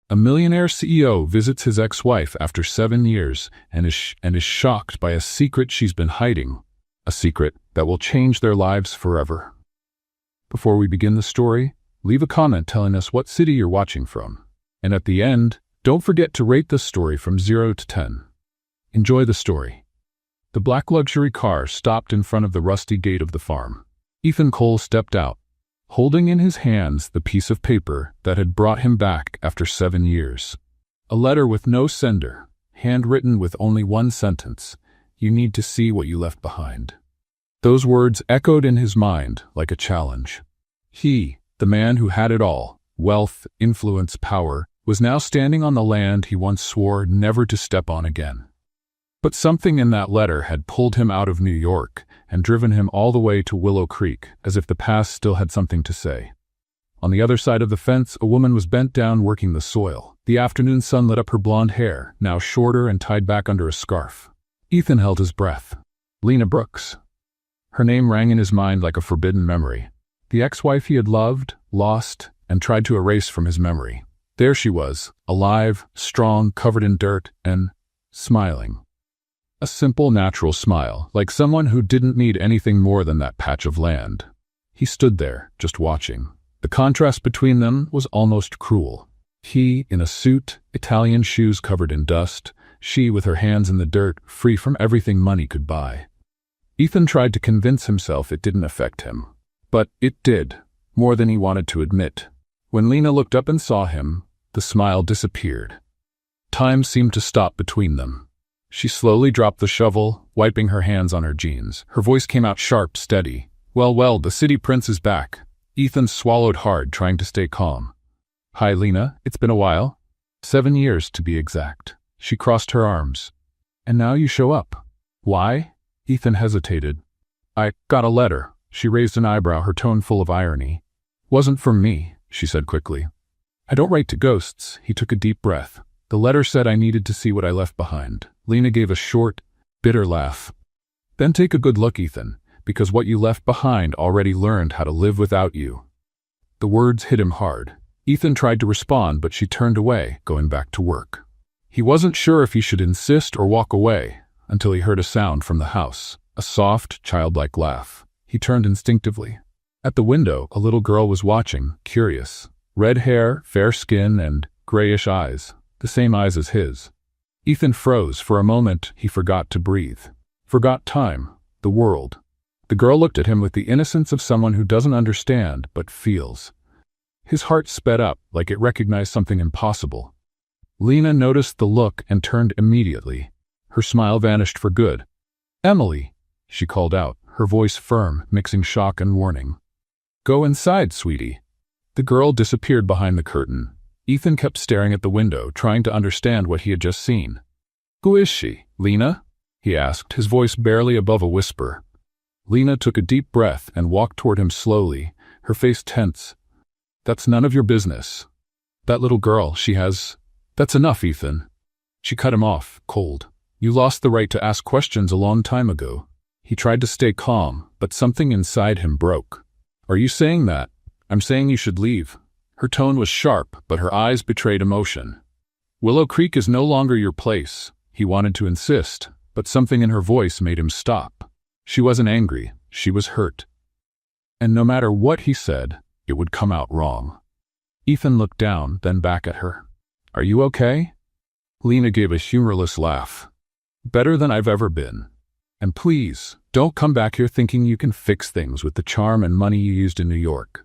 A millionaire CEO visits his ex-wife after 7 years and is shocked by a secret she's been hiding, a secret that will change their lives forever. Before we begin the story, leave a comment telling us what city you're watching from. And at the end, don't forget to rate this story from 0 to 10. Enjoy the story. The black luxury car stopped in front of the rusty gate of the farm. Ethan Cole stepped out, holding in his hands the piece of paper that had brought him back after 7 years. A letter with no sender, handwritten with only one sentence: "You need to see what you left behind." Those words echoed in his mind like a challenge. He, the man who had it all, wealth, influence, power, was now standing on the land he once swore never to step on again. But something in that letter had pulled him out of New York and driven him all the way to Willow Creek, as if the past still had something to say. On the other side of the fence, a woman was bent down working the soil. The afternoon sun lit up her blonde hair, now shorter and tied back under a scarf. Ethan held his breath. Lena Brooks. Her name rang in his mind like a forbidden memory. The ex-wife he had loved, lost, and tried to erase from his memory. There she was, alive, strong, covered in dirt, and smiling. A simple, natural smile, like someone who didn't need anything more than that patch of land. He stood there, just watching. The contrast between them was almost cruel. He, in a suit, Italian shoes covered in dust, she with her hands in the dirt, free from everything money could buy. Ethan tried to convince himself it didn't affect him. But it did, more than he wanted to admit. When Lena looked up and saw him, the smile disappeared. Time seemed to stop between them. She slowly dropped the shovel, wiping her hands on her jeans. Her voice came out sharp, steady. Well, the city prince is back." Ethan swallowed hard, trying to stay calm. "Hi, Lena. It's been a while. 7 years, to be exact." She crossed her arms. "And now you show up. Why?" Ethan hesitated. "I got a letter." She raised an eyebrow, her tone full of irony. "Wasn't from me," she said quickly. "I don't write to ghosts." He took a deep breath. "The letter said I needed to see what I left behind." Lena gave a short, bitter laugh. "Then take a good look, Ethan, because what you left behind already learned how to live without you." The words hit him hard. Ethan tried to respond, but she turned away, going back to work. He wasn't sure if he should insist or walk away, until he heard a sound from the house, a soft, childlike laugh. He turned instinctively. At the window, a little girl was watching, curious. Red hair, fair skin, and grayish eyes, the same eyes as his. Ethan froze. For a moment, he forgot to breathe. Forgot time, the world. The girl looked at him with the innocence of someone who doesn't understand, but feels. His heart sped up, like it recognized something impossible. Lena noticed the look and turned immediately. Her smile vanished for good. "Emily," she called out, her voice firm, mixing shock and warning. "Go inside, sweetie." The girl disappeared behind the curtain. Ethan kept staring at the window, trying to understand what he had just seen. "Who is she, Lena?" he asked, his voice barely above a whisper. Lena took a deep breath and walked toward him slowly, her face tense. "That's none of your business. That little girl, she has—" "That's enough, Ethan." She cut him off, cold. "You lost the right to ask questions a long time ago." He tried to stay calm, but something inside him broke. "Are you saying that? I'm saying you should leave." Her tone was sharp, but her eyes betrayed emotion. "Willow Creek is no longer your place." He wanted to insist, but something in her voice made him stop. She wasn't angry, she was hurt. And no matter what he said, it would come out wrong. Ethan looked down, then back at her. "Are you okay?" Lena gave a humorless laugh. "Better than I've ever been. And please, don't come back here thinking you can fix things with the charm and money you used in New York.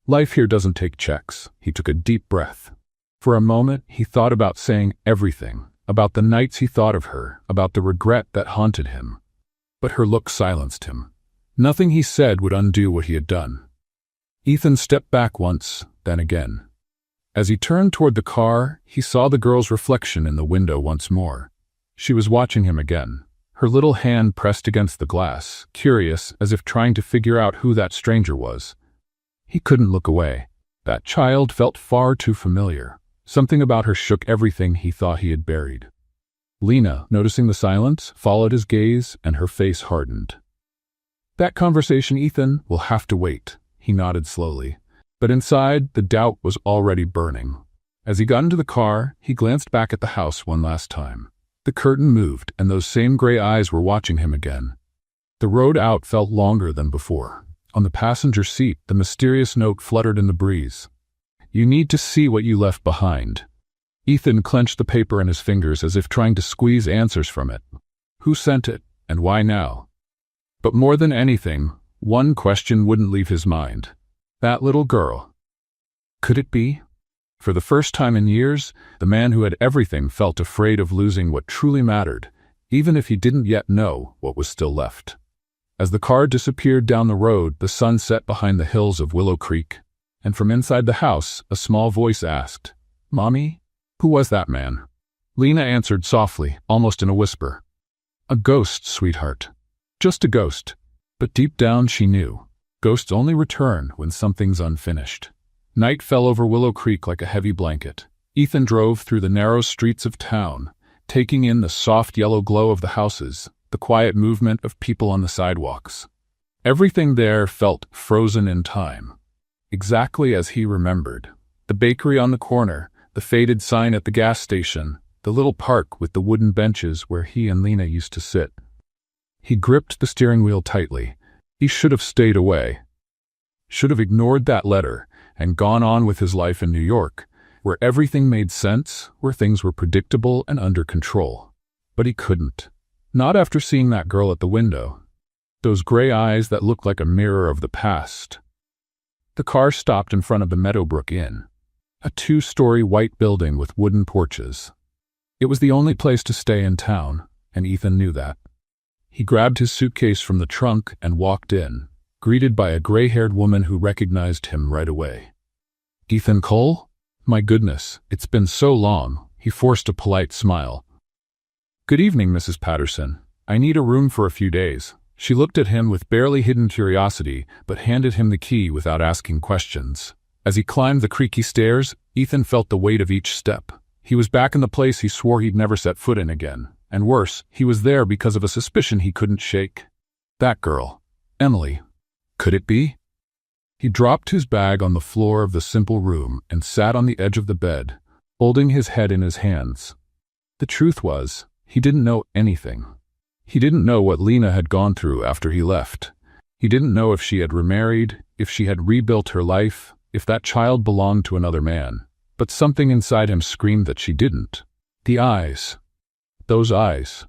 Life here doesn't take checks." He took a deep breath. For a moment, he thought about saying everything, about the nights he thought of her, about the regret that haunted him. But her look silenced him. Nothing he said would undo what he had done. Ethan stepped back once, then again. As he turned toward the car, he saw the girl's reflection in the window once more. She was watching him again, her little hand pressed against the glass, curious, as if trying to figure out who that stranger was. He couldn't look away. That child felt far too familiar. Something about her shook everything he thought he had buried. Lena, noticing the silence, followed his gaze, and her face hardened. "That conversation, Ethan, will have to wait," he nodded slowly. But inside, the doubt was already burning. As he got into the car, he glanced back at the house one last time. The curtain moved, and those same gray eyes were watching him again. The road out felt longer than before. On the passenger seat, the mysterious note fluttered in the breeze. "You need to see what you left behind." Ethan clenched the paper in his fingers as if trying to squeeze answers from it. Who sent it, and why now? But more than anything, one question wouldn't leave his mind. That little girl. Could it be? For the first time in years, the man who had everything felt afraid of losing what truly mattered, even if he didn't yet know what was still left. As the car disappeared down the road, the sun set behind the hills of Willow Creek, and from inside the house, a small voice asked, "Mommy? Who was that man?" Lena answered softly, almost in a whisper. "A ghost, sweetheart. Just a ghost." But deep down she knew. Ghosts only return when something's unfinished. Night fell over Willow Creek like a heavy blanket. Ethan drove through the narrow streets of town, taking in the soft yellow glow of the houses, the quiet movement of people on the sidewalks. Everything there felt frozen in time, exactly as he remembered. The bakery on the corner, the faded sign at the gas station, the little park with the wooden benches where he and Lena used to sit. He gripped the steering wheel tightly. He should have stayed away. Should have ignored that letter and gone on with his life in New York, where everything made sense, where things were predictable and under control. But he couldn't. Not after seeing that girl at the window. Those gray eyes that looked like a mirror of the past. The car stopped in front of the Meadowbrook Inn, a 2-story white building with wooden porches. It was the only place to stay in town, and Ethan knew that. He grabbed his suitcase from the trunk and walked in, greeted by a gray-haired woman who recognized him right away. "Ethan Cole? My goodness, it's been so long." He forced a polite smile. "Good evening, Mrs. Patterson. I need a room for a few days." She looked at him with barely hidden curiosity, but handed him the key without asking questions. As he climbed the creaky stairs, Ethan felt the weight of each step. He was back in the place he swore he'd never set foot in again. And worse, he was there because of a suspicion he couldn't shake. That girl. Emily. Could it be? He dropped his bag on the floor of the simple room and sat on the edge of the bed, holding his head in his hands. The truth was, he didn't know anything. He didn't know what Lena had gone through after he left. He didn't know if she had remarried, if she had rebuilt her life, if that child belonged to another man. But something inside him screamed that she didn't. The eyes. Those eyes.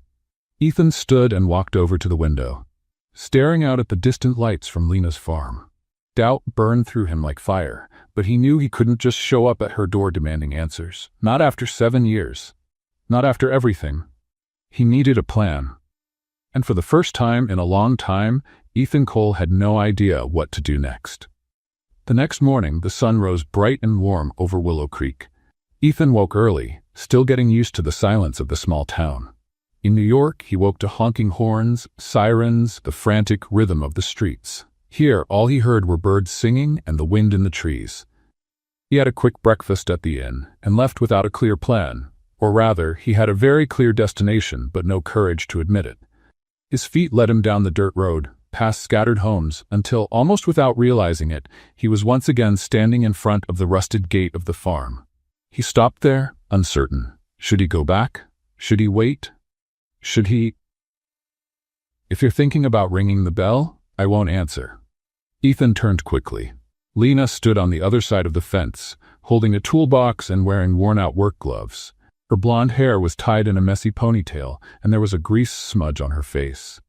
Ethan stood and walked over to the window, staring out at the distant lights from Lena's farm. Doubt burned through him like fire, but he knew he couldn't just show up at her door demanding answers. Not after 7 years. Not after everything. He needed a plan. And for the first time in a long time, Ethan Cole had no idea what to do next. The next morning, the sun rose bright and warm over Willow Creek. Ethan woke early, still getting used to the silence of the small town. In New York, he woke to honking horns, sirens, the frantic rhythm of the streets. Here, all he heard were birds singing and the wind in the trees. He had a quick breakfast at the inn and left without a clear plan. Or rather, he had a very clear destination, but no courage to admit it. His feet led him down the dirt road, past scattered homes, until, almost without realizing it, he was once again standing in front of the rusted gate of the farm. He stopped there, uncertain. Should he go back? Should he wait? Should he? If you're thinking about ringing the bell, I won't answer. Ethan turned quickly. Lena stood on the other side of the fence, holding a toolbox and wearing worn-out work gloves. Her blonde hair was tied in a messy ponytail, and there was a grease smudge on her face.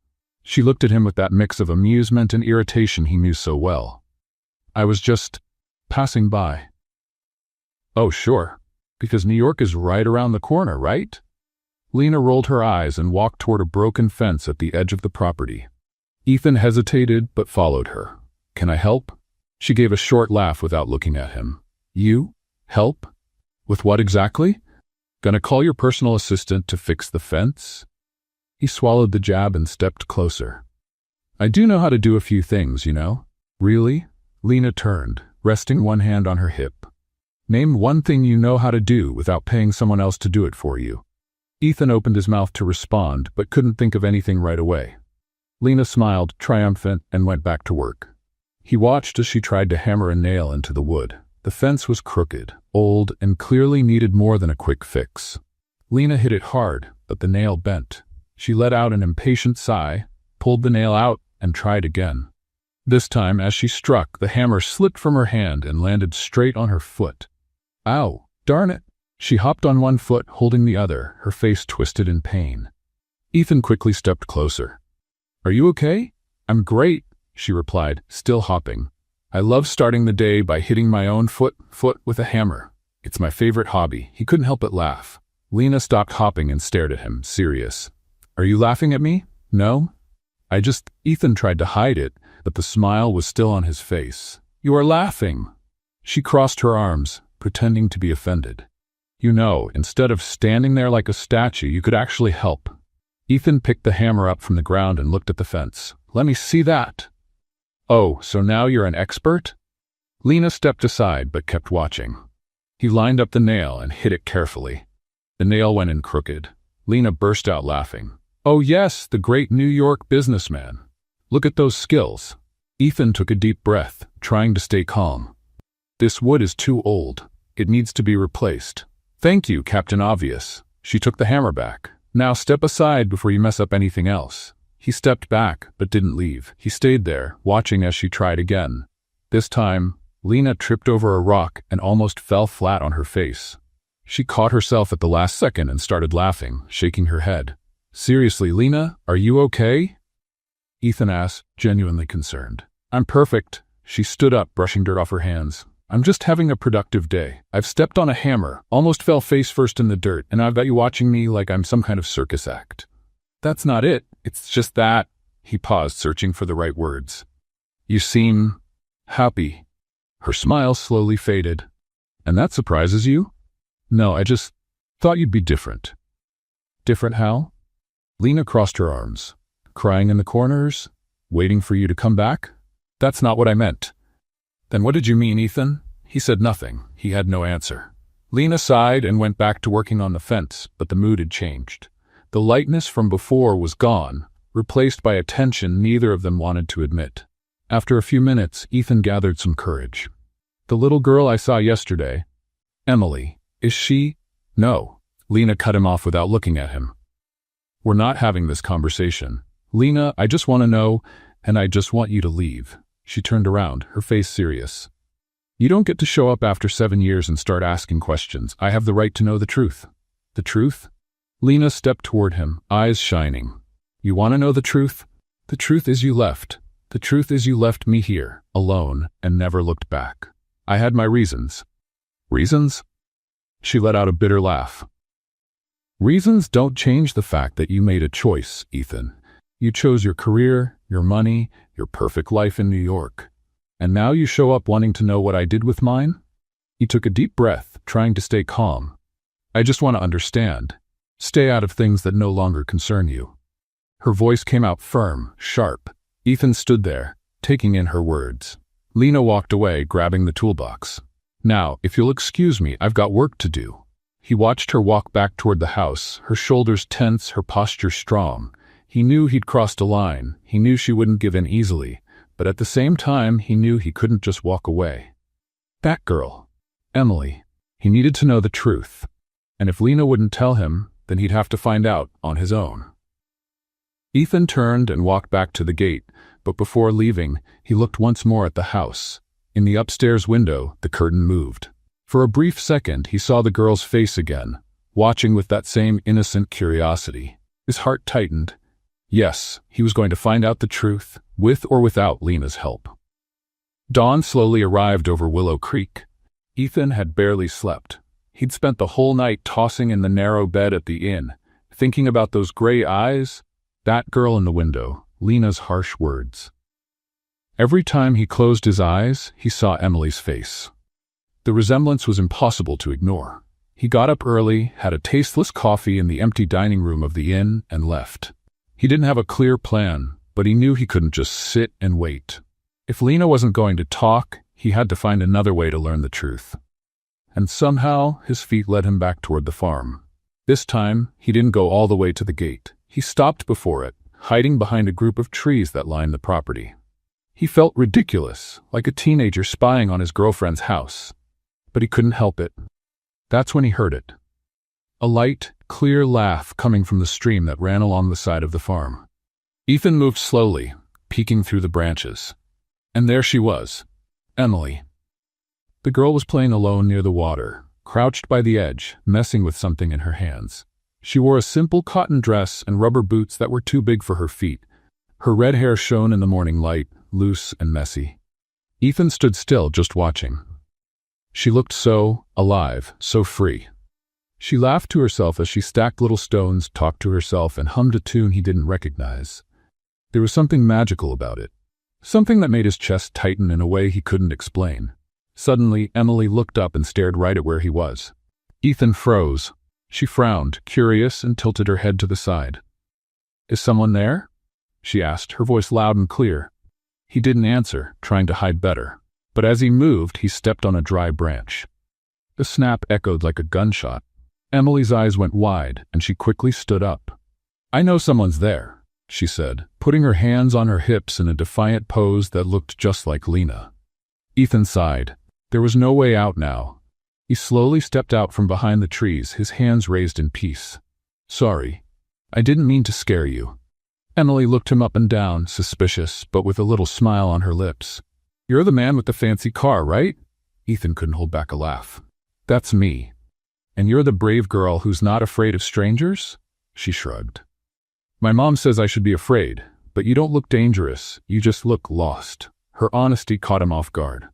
She looked at him with that mix of amusement and irritation he knew so well. "I was just passing by." "Oh, sure. Because New York is right around the corner, right?" Lena rolled her eyes and walked toward a broken fence at the edge of the property. Ethan hesitated but followed her. "Can I help?" She gave a short laugh without looking at him. "You? Help? With what exactly? Gonna call your personal assistant to fix the fence?" He swallowed the jab and stepped closer. "I do know how to do a few things, you know." "Really?" Lena turned, resting one hand on her hip. "Name one thing you know how to do without paying someone else to do it for you." Ethan opened his mouth to respond, but couldn't think of anything right away. Lena smiled, triumphant, and went back to work. He watched as she tried to hammer a nail into the wood. The fence was crooked, old, and clearly needed more than a quick fix. Lena hit it hard, but the nail bent. She let out an impatient sigh, pulled the nail out, and tried again. This time, as she struck, the hammer slipped from her hand and landed straight on her foot. Ow, darn it! She hopped on one foot, holding the other, her face twisted in pain. Ethan quickly stepped closer. Are you okay? I'm great, she replied, still hopping. I love starting the day by hitting my own foot with a hammer. It's my favorite hobby. He couldn't help but laugh. Lena stopped hopping and stared at him, serious. Are you laughing at me? No? Ethan tried to hide it, but the smile was still on his face. You are laughing. She crossed her arms, pretending to be offended. You know, instead of standing there like a statue, you could actually help. Ethan picked the hammer up from the ground and looked at the fence. Let me see that. Oh, so now you're an expert? Lena stepped aside but kept watching. He lined up the nail and hit it carefully. The nail went in crooked. Lena burst out laughing. Oh yes, the great New York businessman. Look at those skills. Ethan took a deep breath, trying to stay calm. This wood is too old. It needs to be replaced. Thank you, Captain Obvious. She took the hammer back. Now step aside before you mess up anything else. He stepped back, but didn't leave. He stayed there, watching as she tried again. This time, Lena tripped over a rock and almost fell flat on her face. She caught herself at the last second and started laughing, shaking her head. Seriously, Lena, are you okay? Ethan asked, genuinely concerned. I'm perfect. She stood up, brushing dirt off her hands. I'm just having a productive day. I've stepped on a hammer, almost fell face first in the dirt, and I've got you watching me like I'm some kind of circus act. That's not it. It's just that. He paused, searching for the right words. You seem happy. Her smile slowly faded. And that surprises you? No, I just thought you'd be different. Different how? Lena crossed her arms. Crying in the corners? Waiting for you to come back? That's not what I meant. Then what did you mean, Ethan? He said nothing. He had no answer. Lena sighed and went back to working on the fence, but the mood had changed. The lightness from before was gone, replaced by a tension neither of them wanted to admit. After a few minutes, Ethan gathered some courage. The little girl I saw yesterday, Emily, is she? No. Lena cut him off without looking at him. We're not having this conversation. Lena, I just want to know, and I just want you to leave. She turned around, her face serious. You don't get to show up after 7 years and start asking questions. I have the right to know the truth. The truth? Lena stepped toward him, eyes shining. You want to know the truth? The truth is you left. The truth is you left me here, alone, and never looked back. I had my reasons. Reasons? She let out a bitter laugh. Reasons don't change the fact that you made a choice, Ethan. You chose your career, your money, your perfect life in New York. And now you show up wanting to know what I did with mine? He took a deep breath, trying to stay calm. I just want to understand. Stay out of things that no longer concern you. Her voice came out firm, sharp. Ethan stood there, taking in her words. Lena walked away, grabbing the toolbox. Now, if you'll excuse me, I've got work to do. He watched her walk back toward the house, her shoulders tense, her posture strong. He knew he'd crossed a line. He knew she wouldn't give in easily. But at the same time, he knew he couldn't just walk away. That girl, Emily, he needed to know the truth. And if Lena wouldn't tell him, then he'd have to find out on his own. Ethan turned and walked back to the gate, but before leaving, he looked once more at the house. In the upstairs window, the curtain moved. For a brief second, he saw the girl's face again, watching with that same innocent curiosity. His heart tightened. Yes, he was going to find out the truth, with or without Lena's help. Dawn slowly arrived over Willow Creek. Ethan had barely slept. He'd spent the whole night tossing in the narrow bed at the inn, thinking about those gray eyes, that girl in the window, Lena's harsh words. Every time he closed his eyes, he saw Emily's face. The resemblance was impossible to ignore. He got up early, had a tasteless coffee in the empty dining room of the inn, and left. He didn't have a clear plan, but he knew he couldn't just sit and wait. If Lena wasn't going to talk, he had to find another way to learn the truth. And somehow, his feet led him back toward the farm. This time, he didn't go all the way to the gate. He stopped before it, hiding behind a group of trees that lined the property. He felt ridiculous, like a teenager spying on his girlfriend's house. but he couldn't help it. That's when he heard it. A light, clear laugh coming from the stream that ran along the side of the farm. Ethan moved slowly, peeking through the branches. And there she was, Emily. The girl was playing alone near the water, crouched by the edge, messing with something in her hands. She wore a simple cotton dress and rubber boots that were too big for her feet. Her red hair shone in the morning light, loose and messy. Ethan stood still, just watching. She looked so alive, so free. She laughed to herself as she stacked little stones, talked to herself, and hummed a tune he didn't recognize. There was something magical about it, something that made his chest tighten in a way he couldn't explain. Suddenly, Emily looked up and stared right at where he was. Ethan froze. She frowned, curious, and tilted her head to the side. "Is someone there?" she asked, her voice loud and clear. He didn't answer, trying to hide better. But as he moved, he stepped on a dry branch. The snap echoed like a gunshot. Emily's eyes went wide, and she quickly stood up. "I know someone's there," she said, putting her hands on her hips in a defiant pose that looked just like Lena. Ethan sighed. There was no way out now. He slowly stepped out from behind the trees, his hands raised in peace. "Sorry. I didn't mean to scare you." Emily looked him up and down, suspicious, but with a little smile on her lips. "You're the man with the fancy car, right?" Ethan couldn't hold back a laugh. "That's me." "And you're the brave girl who's not afraid of strangers?" She shrugged. "My mom says I should be afraid, but you don't look dangerous, you just look lost." Her honesty caught him off guard.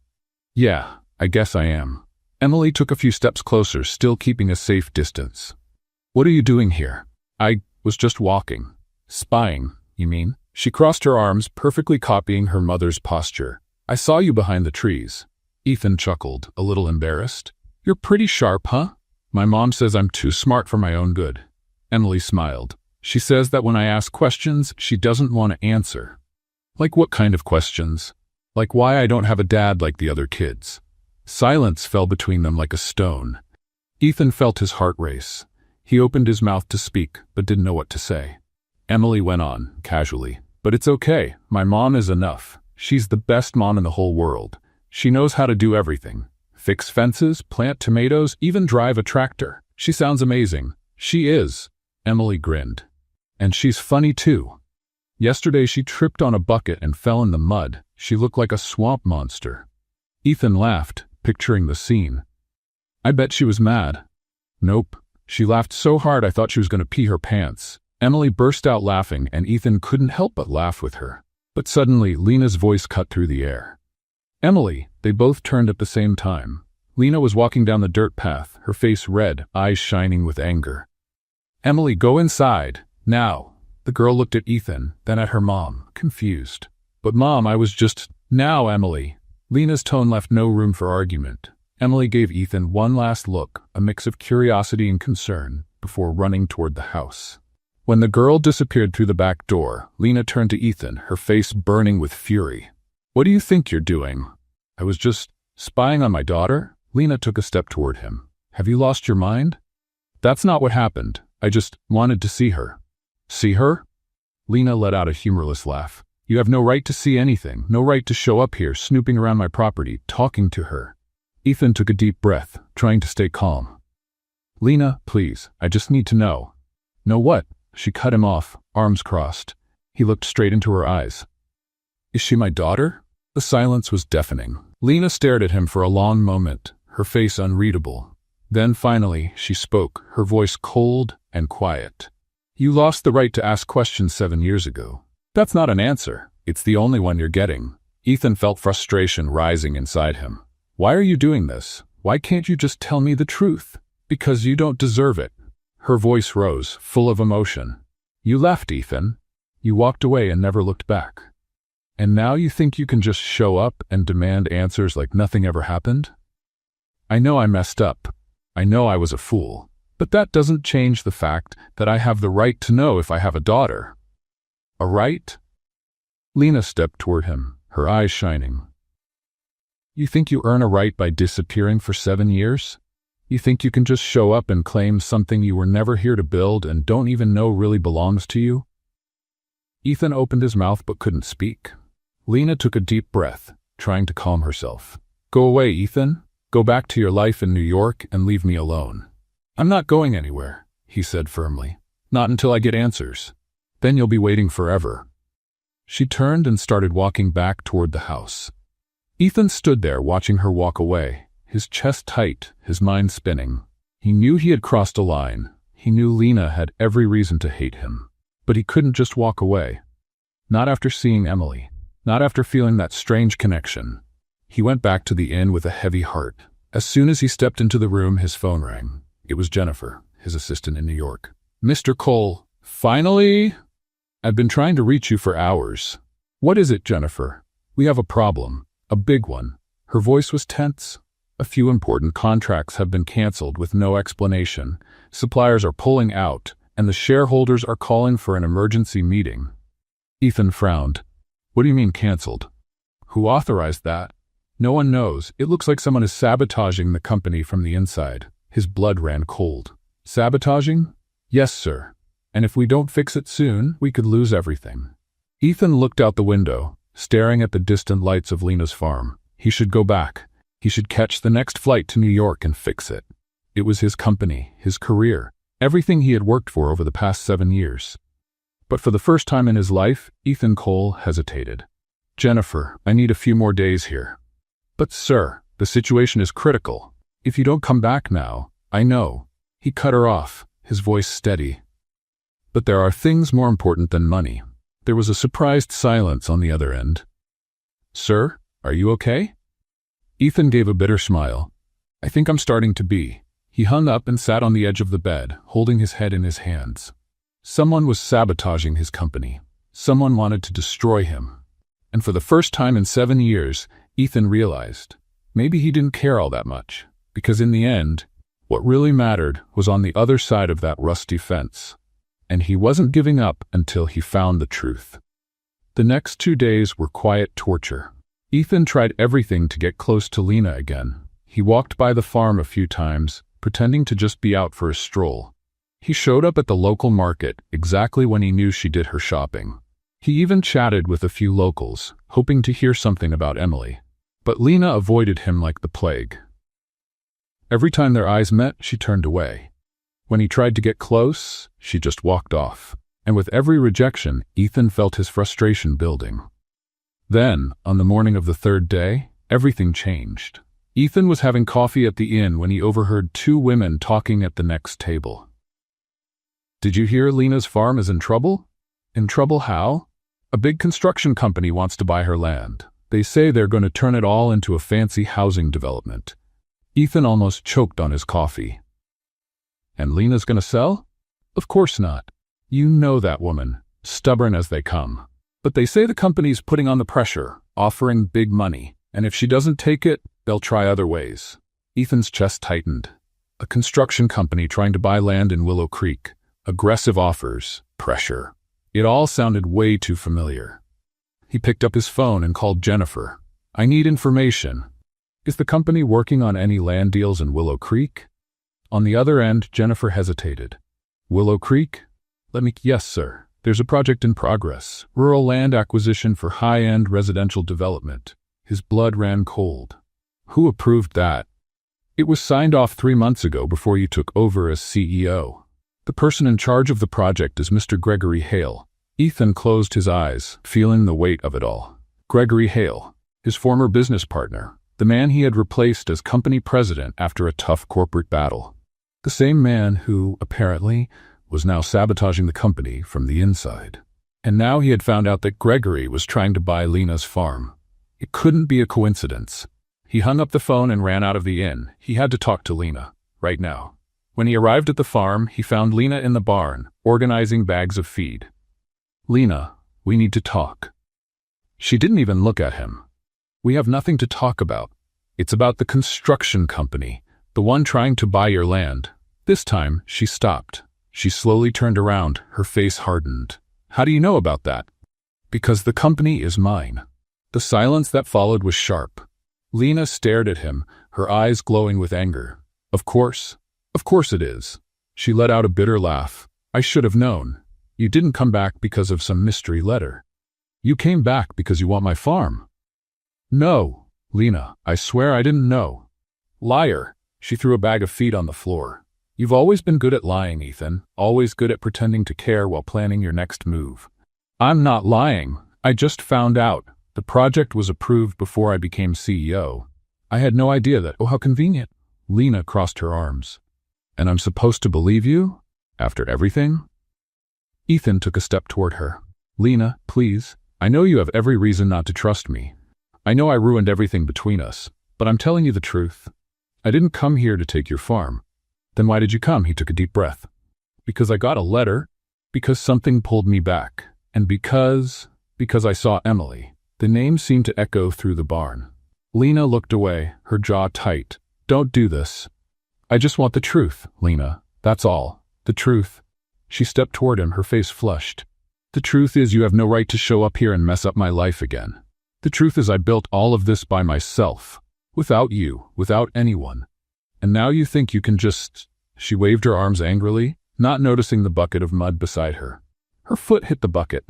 "Yeah, I guess I am." Emily took a few steps closer, still keeping a safe distance. "What are you doing here?" "I was just walking." "Spying, you mean?" She crossed her arms, perfectly copying her mother's posture. "I saw you behind the trees." Ethan chuckled, a little embarrassed. "You're pretty sharp, huh?" "My mom says I'm too smart for my own good." Emily smiled. "She says that when I ask questions, she doesn't want to answer." "Like what kind of questions?" "Like why I don't have a dad like the other kids." Silence fell between them like a stone. Ethan felt his heart race. He opened his mouth to speak, but didn't know what to say. Emily went on, casually. "But it's okay. My mom is enough. She's the best mom in the whole world. She knows how to do everything. Fix fences, plant tomatoes, even drive a tractor. She sounds amazing." "She is." Emily grinned. "And she's funny too. Yesterday she tripped on a bucket and fell in the mud. She looked like a swamp monster." Ethan laughed, picturing the scene. "I bet she was mad." "Nope. She laughed so hard I thought she was going to pee her pants." Emily burst out laughing, and Ethan couldn't help but laugh with her. But suddenly, Lena's voice cut through the air. "Emily!" They both turned at the same time. Lena was walking down the dirt path, her face red, eyes shining with anger. "Emily, go inside. Now." The girl looked at Ethan, then at her mom, confused. "But Mom, I was just—" "Now, Emily." Lena's tone left no room for argument. Emily gave Ethan one last look, a mix of curiosity and concern, before running toward the house. When the girl disappeared through the back door, Lena turned to Ethan, her face burning with fury. "What do you think you're doing?" "I was just spying on my daughter." Lena took a step toward him. "Have you lost your mind?" "That's not what happened. I just wanted to see her." "See her?" Lena let out a humorless laugh. "You have no right to see anything, no right to show up here, snooping around my property, talking to her." Ethan took a deep breath, trying to stay calm. "Lena, please, I just need to know." "Know what?" She cut him off, arms crossed. He looked straight into her eyes. "Is she my daughter?" The silence was deafening. Lena stared at him for a long moment, her face unreadable. Then finally, she spoke, her voice cold and quiet. "You lost the right to ask questions 7 years ago." "That's not an answer. It's the only one you're getting." Ethan felt frustration rising inside him. "Why are you doing this? Why can't you just tell me the truth?" "Because you don't deserve it." Her voice rose, full of emotion. "You left, Ethan. You walked away and never looked back. And now you think you can just show up and demand answers like nothing ever happened?" "I know I messed up. I know I was a fool. But that doesn't change the fact that I have the right to know if I have a daughter." "A right?" Lena stepped toward him, her eyes shining. "You think you earn a right by disappearing for 7 years? You think you can just show up and claim something you were never here to build and don't even know really belongs to you?" Ethan opened his mouth but couldn't speak. Lena took a deep breath, trying to calm herself. "Go away, Ethan. Go back to your life in New York and leave me alone." "I'm not going anywhere," he said firmly. "Not until I get answers. Then you'll be waiting forever." She turned and started walking back toward the house. Ethan stood there watching her walk away, his chest tight, his mind spinning. He knew he had crossed a line. He knew Lena had every reason to hate him. But he couldn't just walk away. Not after seeing Emily. Not after feeling that strange connection. He went back to the inn with a heavy heart. As soon as he stepped into the room, his phone rang. It was Jennifer, his assistant in New York. "Mr. Cole, finally? I've been trying to reach you for hours." "What is it, Jennifer?" "We have a problem. A big one." Her voice was tense. "A few important contracts have been canceled with no explanation. Suppliers are pulling out, and the shareholders are calling for an emergency meeting." Ethan frowned. "What do you mean canceled? Who authorized that?" "No one knows. It looks like someone is sabotaging the company from the inside." His blood ran cold. "Sabotaging?" "Yes, sir. And if we don't fix it soon, we could lose everything." Ethan looked out the window, staring at the distant lights of Lena's farm. He should go back. He should catch the next flight to New York and fix it. It was his company, his career, everything he had worked for over the past 7 years. But for the first time in his life, Ethan Cole hesitated. "Jennifer, I need a few more days here." "But sir, the situation is critical. If you don't come back now, I know." He cut her off, his voice steady. "But there are things more important than money." There was a surprised silence on the other end. "Sir, are you okay?" Ethan gave a bitter smile. "I think I'm starting to be." He hung up and sat on the edge of the bed, holding his head in his hands. Someone was sabotaging his company. Someone wanted to destroy him. And for the first time in 7 years, Ethan realized maybe he didn't care all that much, because in the end, what really mattered was on the other side of that rusty fence. And he wasn't giving up until he found the truth. The next 2 days were quiet torture. Ethan tried everything to get close to Lena again. He walked by the farm a few times, pretending to just be out for a stroll. He showed up at the local market exactly when he knew she did her shopping. He even chatted with a few locals, hoping to hear something about Emily. But Lena avoided him like the plague. Every time their eyes met, she turned away. When he tried to get close, she just walked off. And with every rejection, Ethan felt his frustration building. Then, on the morning of the 3rd day, everything changed. Ethan was having coffee at the inn when he overheard 2 women talking at the next table. "Did you hear Lena's farm is in trouble?" "In trouble how?" "A big construction company wants to buy her land. They say they're going to turn it all into a fancy housing development." Ethan almost choked on his coffee. "And Lena's going to sell?" "Of course not. You know that woman, stubborn as they come. But they say the company's putting on the pressure, offering big money, and if she doesn't take it, they'll try other ways." Ethan's chest tightened. A construction company trying to buy land in Willow Creek. Aggressive offers, pressure. It all sounded way too familiar. He picked up his phone and called Jennifer. "I need information. Is the company working on any land deals in Willow Creek?" On the other end, Jennifer hesitated. "Willow Creek? Yes, sir. There's a project in progress. Rural land acquisition for high-end residential development." His blood ran cold. "Who approved that?" "It was signed off 3 months ago before you took over as CEO. The person in charge of the project is Mr. Gregory Hale." Ethan closed his eyes, feeling the weight of it all. Gregory Hale, his former business partner, the man he had replaced as company president after a tough corporate battle. The same man who, apparently, was now sabotaging the company from the inside. And now he had found out that Gregory was trying to buy Lena's farm. It couldn't be a coincidence. He hung up the phone and ran out of the inn. He had to talk to Lena, right now. When he arrived at the farm, he found Lena in the barn, organizing bags of feed. "Lena, we need to talk." She didn't even look at him. "We have nothing to talk about. It's about the construction company, the one trying to buy your land." This time, she stopped. She slowly turned around, her face hardened. "How do you know about that?" "Because the company is mine." The silence that followed was sharp. Lena stared at him, her eyes glowing with anger. Of course it is." She let out a bitter laugh. "I should have known. You didn't come back because of some mystery letter. You came back because you want my farm." "No, Lena, I swear I didn't know." Liar. She threw a bag of feet on the floor. You've always been good at lying, Ethan. Always good at pretending to care while planning your next move. I'm not lying. I just found out. The project was approved before I became CEO. I had no idea that. Oh, how convenient. Lena crossed her arms. And I'm supposed to believe you? After everything? Ethan took a step toward her. Lena, please. I know you have every reason not to trust me. I know I ruined everything between us, but I'm telling you the truth. I didn't come here to take your farm. Then why did you come? He took a deep breath. Because I got a letter, because something pulled me back, and because I saw Emily. The name seemed to echo through the barn. Lena looked away, her jaw tight. Don't do this. I just want the truth, Lena. That's all. The truth. She stepped toward him, her face flushed. The truth is you have no right to show up here and mess up my life again. The truth is I built all of this by myself. Without you, without anyone. And now you think you can just... She waved her arms angrily, not noticing the bucket of mud beside her. Her foot hit the bucket,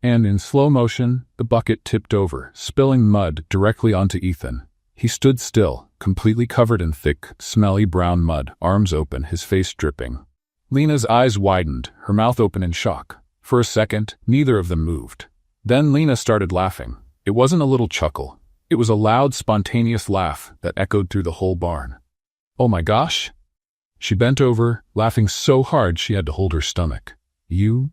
and in slow motion, the bucket tipped over, spilling mud directly onto Ethan. He stood still, completely covered in thick, smelly brown mud, arms open, his face dripping. Lena's eyes widened, her mouth open in shock. For a second, neither of them moved. Then Lena started laughing. It wasn't a little chuckle. It was a loud, spontaneous laugh that echoed through the whole barn. Oh my gosh! She bent over, laughing so hard she had to hold her stomach. You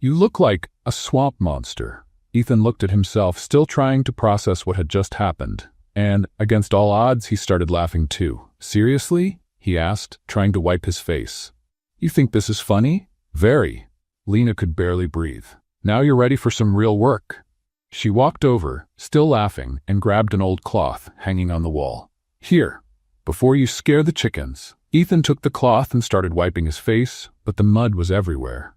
look like a swamp monster. Ethan looked at himself, still trying to process what had just happened. And, against all odds, he started laughing too. Seriously? He asked, trying to wipe his face. You think this is funny? Very. Lena could barely breathe. Now you're ready for some real work. She walked over, still laughing, and grabbed an old cloth hanging on the wall. Here, before you scare the chickens. Ethan took the cloth and started wiping his face, but the mud was everywhere.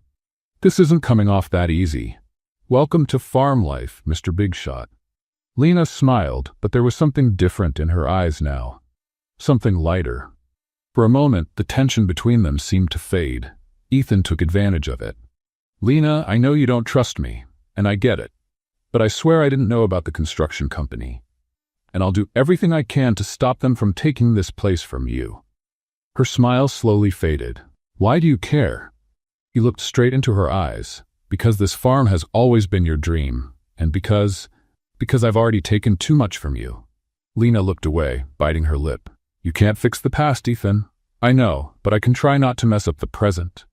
This isn't coming off that easy. Welcome to farm life, Mr. Big Shot. Lena smiled, but there was something different in her eyes now. Something lighter. For a moment, the tension between them seemed to fade. Ethan took advantage of it. Lena, I know you don't trust me, and I get it. But I swear I didn't know about the construction company. And I'll do everything I can to stop them from taking this place from you. Her smile slowly faded. Why do you care? He looked straight into her eyes. Because this farm has always been your dream, and because I've already taken too much from you. Lena looked away, biting her lip. You can't fix the past, Ethan. I know, but I can try not to mess up the present.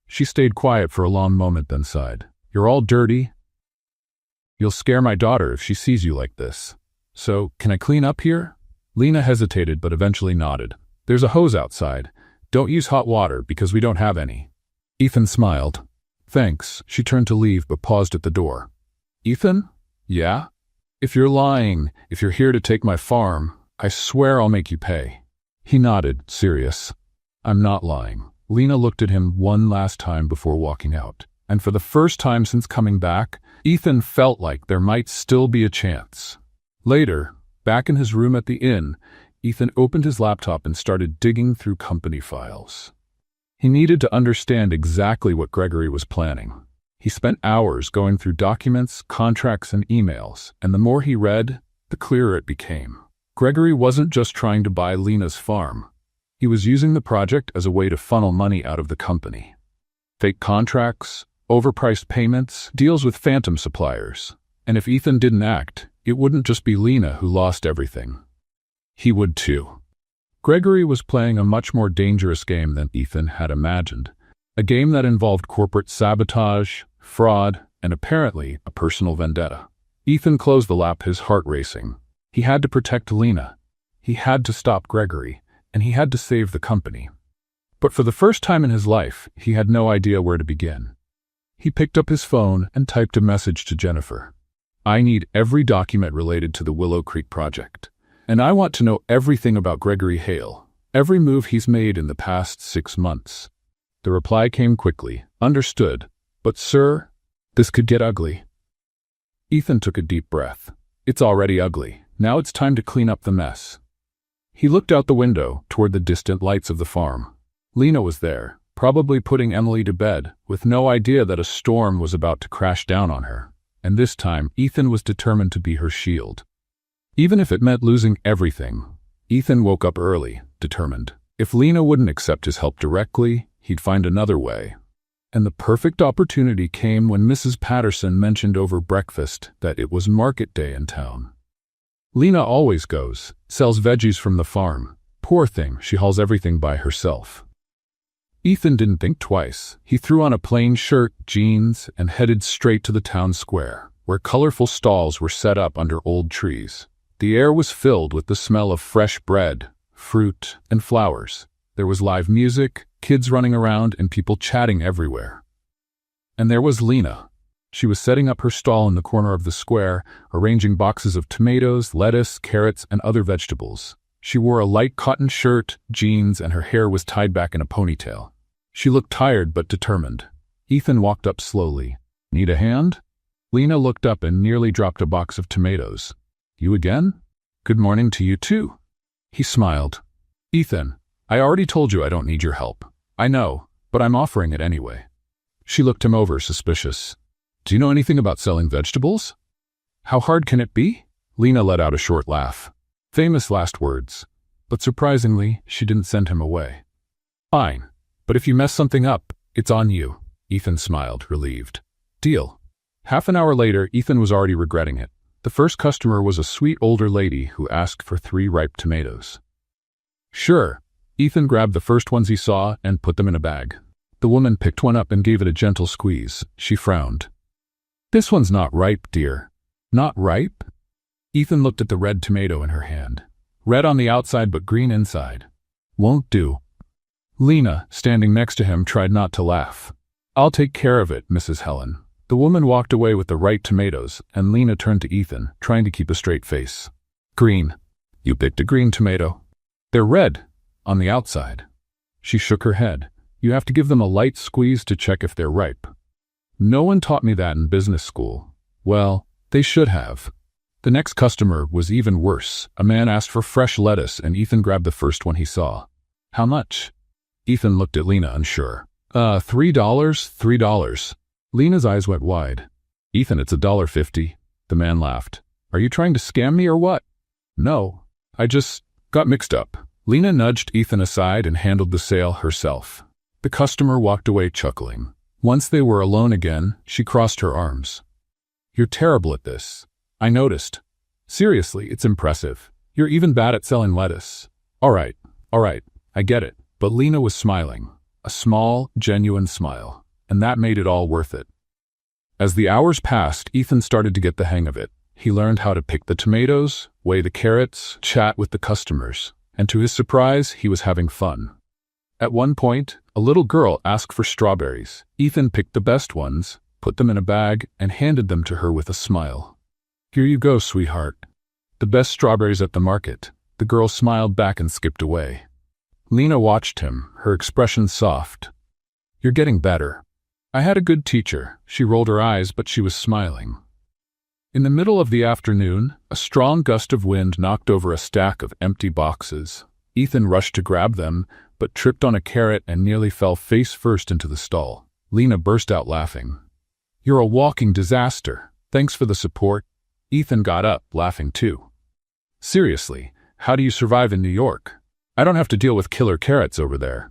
She stayed quiet for a long moment, then sighed. You're all dirty. You'll scare my daughter if she sees you like this. So, can I clean up here? Lena hesitated but eventually nodded. There's a hose outside. Don't use hot water because we don't have any. Ethan smiled. Thanks. She turned to leave but paused at the door. Ethan? Yeah? If you're lying, if you're here to take my farm, I swear I'll make you pay. He nodded, serious. I'm not lying. Lena looked at him one last time before walking out. And for the first time since coming back, Ethan felt like there might still be a chance. Later, back in his room at the inn, Ethan opened his laptop and started digging through company files. He needed to understand exactly what Gregory was planning. He spent hours going through documents, contracts, and emails, and the more he read, the clearer it became. Gregory wasn't just trying to buy Lena's farm. He was using the project as a way to funnel money out of the company. Fake contracts, overpriced payments, deals with phantom suppliers. And if Ethan didn't act, it wouldn't just be Lena who lost everything. He would too. Gregory was playing a much more dangerous game than Ethan had imagined. A game that involved corporate sabotage, fraud, and apparently a personal vendetta. Ethan closed the lap, his heart racing. He had to protect Lena. He had to stop Gregory, and he had to save the company. But for the first time in his life, he had no idea where to begin. He picked up his phone and typed a message to Jennifer. I need every document related to the Willow Creek project. And I want to know everything about Gregory Hale, every move he's made in the past 6 months. The reply came quickly. Understood. But sir, this could get ugly. Ethan took a deep breath. It's already ugly. Now it's time to clean up the mess. He looked out the window toward the distant lights of the farm. Lena was there, probably putting Emily to bed, with no idea that a storm was about to crash down on her. And this time, Ethan was determined to be her shield. Even if it meant losing everything, Ethan woke up early, determined. If Lena wouldn't accept his help directly, he'd find another way. And the perfect opportunity came when Mrs. Patterson mentioned over breakfast that it was market day in town. Lena always goes, sells veggies from the farm. Poor thing, she hauls everything by herself. Ethan didn't think twice. He threw on a plain shirt, jeans, and headed straight to the town square, where colorful stalls were set up under old trees. The air was filled with the smell of fresh bread, fruit, and flowers. There was live music, kids running around, and people chatting everywhere. And there was Lena. She was setting up her stall in the corner of the square, arranging boxes of tomatoes, lettuce, carrots, and other vegetables. She wore a light cotton shirt, jeans, and her hair was tied back in a ponytail. She looked tired but determined. Ethan walked up slowly. "Need a hand?" Lena looked up and nearly dropped a box of tomatoes. "You again? Good morning to you too." He smiled. "Ethan, I already told you I don't need your help. I know, but I'm offering it anyway." She looked him over, suspicious. "Do you know anything about selling vegetables?" "How hard can it be?" Lena let out a short laugh. Famous last words. But surprisingly, she didn't send him away. "Fine, but if you mess something up, it's on you." Ethan smiled, relieved. "Deal." Half an hour later, Ethan was already regretting it. The first customer was a sweet older lady who asked for 3 ripe tomatoes. "Sure." Ethan grabbed the first ones he saw and put them in a bag. The woman picked one up and gave it a gentle squeeze. She frowned. "This one's not ripe, dear." "Not ripe?" Ethan looked at the red tomato in her hand. Red on the outside but green inside. "Won't do." Lena, standing next to him, tried not to laugh. "I'll take care of it, Mrs. Helen." The woman walked away with the right tomatoes, and Lena turned to Ethan, trying to keep a straight face. "Green. You picked a green tomato." "They're red on the outside." She shook her head. "You have to give them a light squeeze to check if they're ripe." "No one taught me that in business school." "Well, they should have." The next customer was even worse. A man asked for fresh lettuce, and Ethan grabbed the first one he saw. "How much?" Ethan looked at Lena, unsure. $3, $3. Lena's eyes went wide. "Ethan, it's $1.50. The man laughed. "Are you trying to scam me or what?" "No, I just got mixed up." Lena nudged Ethan aside and handled the sale herself. The customer walked away chuckling. Once they were alone again, she crossed her arms. "You're terrible at this. I noticed. Seriously, it's impressive. You're even bad at selling lettuce." All right, I get it." But Lena was smiling. A small, genuine smile. And that made it all worth it. As the hours passed, Ethan started to get the hang of it. He learned how to pick the tomatoes, weigh the carrots, chat with the customers. And to his surprise, he was having fun. At one point, a little girl asked for strawberries. Ethan picked the best ones, put them in a bag, and handed them to her with a smile. "Here you go, sweetheart. The best strawberries at the market." The girl smiled back and skipped away. Lena watched him, her expression soft. "You're getting better." "I had a good teacher." She rolled her eyes, but she was smiling. In the middle of the afternoon, a strong gust of wind knocked over a stack of empty boxes. Ethan rushed to grab them, but tripped on a carrot and nearly fell face first into the stall. Lena burst out laughing. "You're a walking disaster. Thanks for the support." Ethan got up, laughing too. "Seriously, how do you survive in New York? I don't have to deal with killer carrots over there."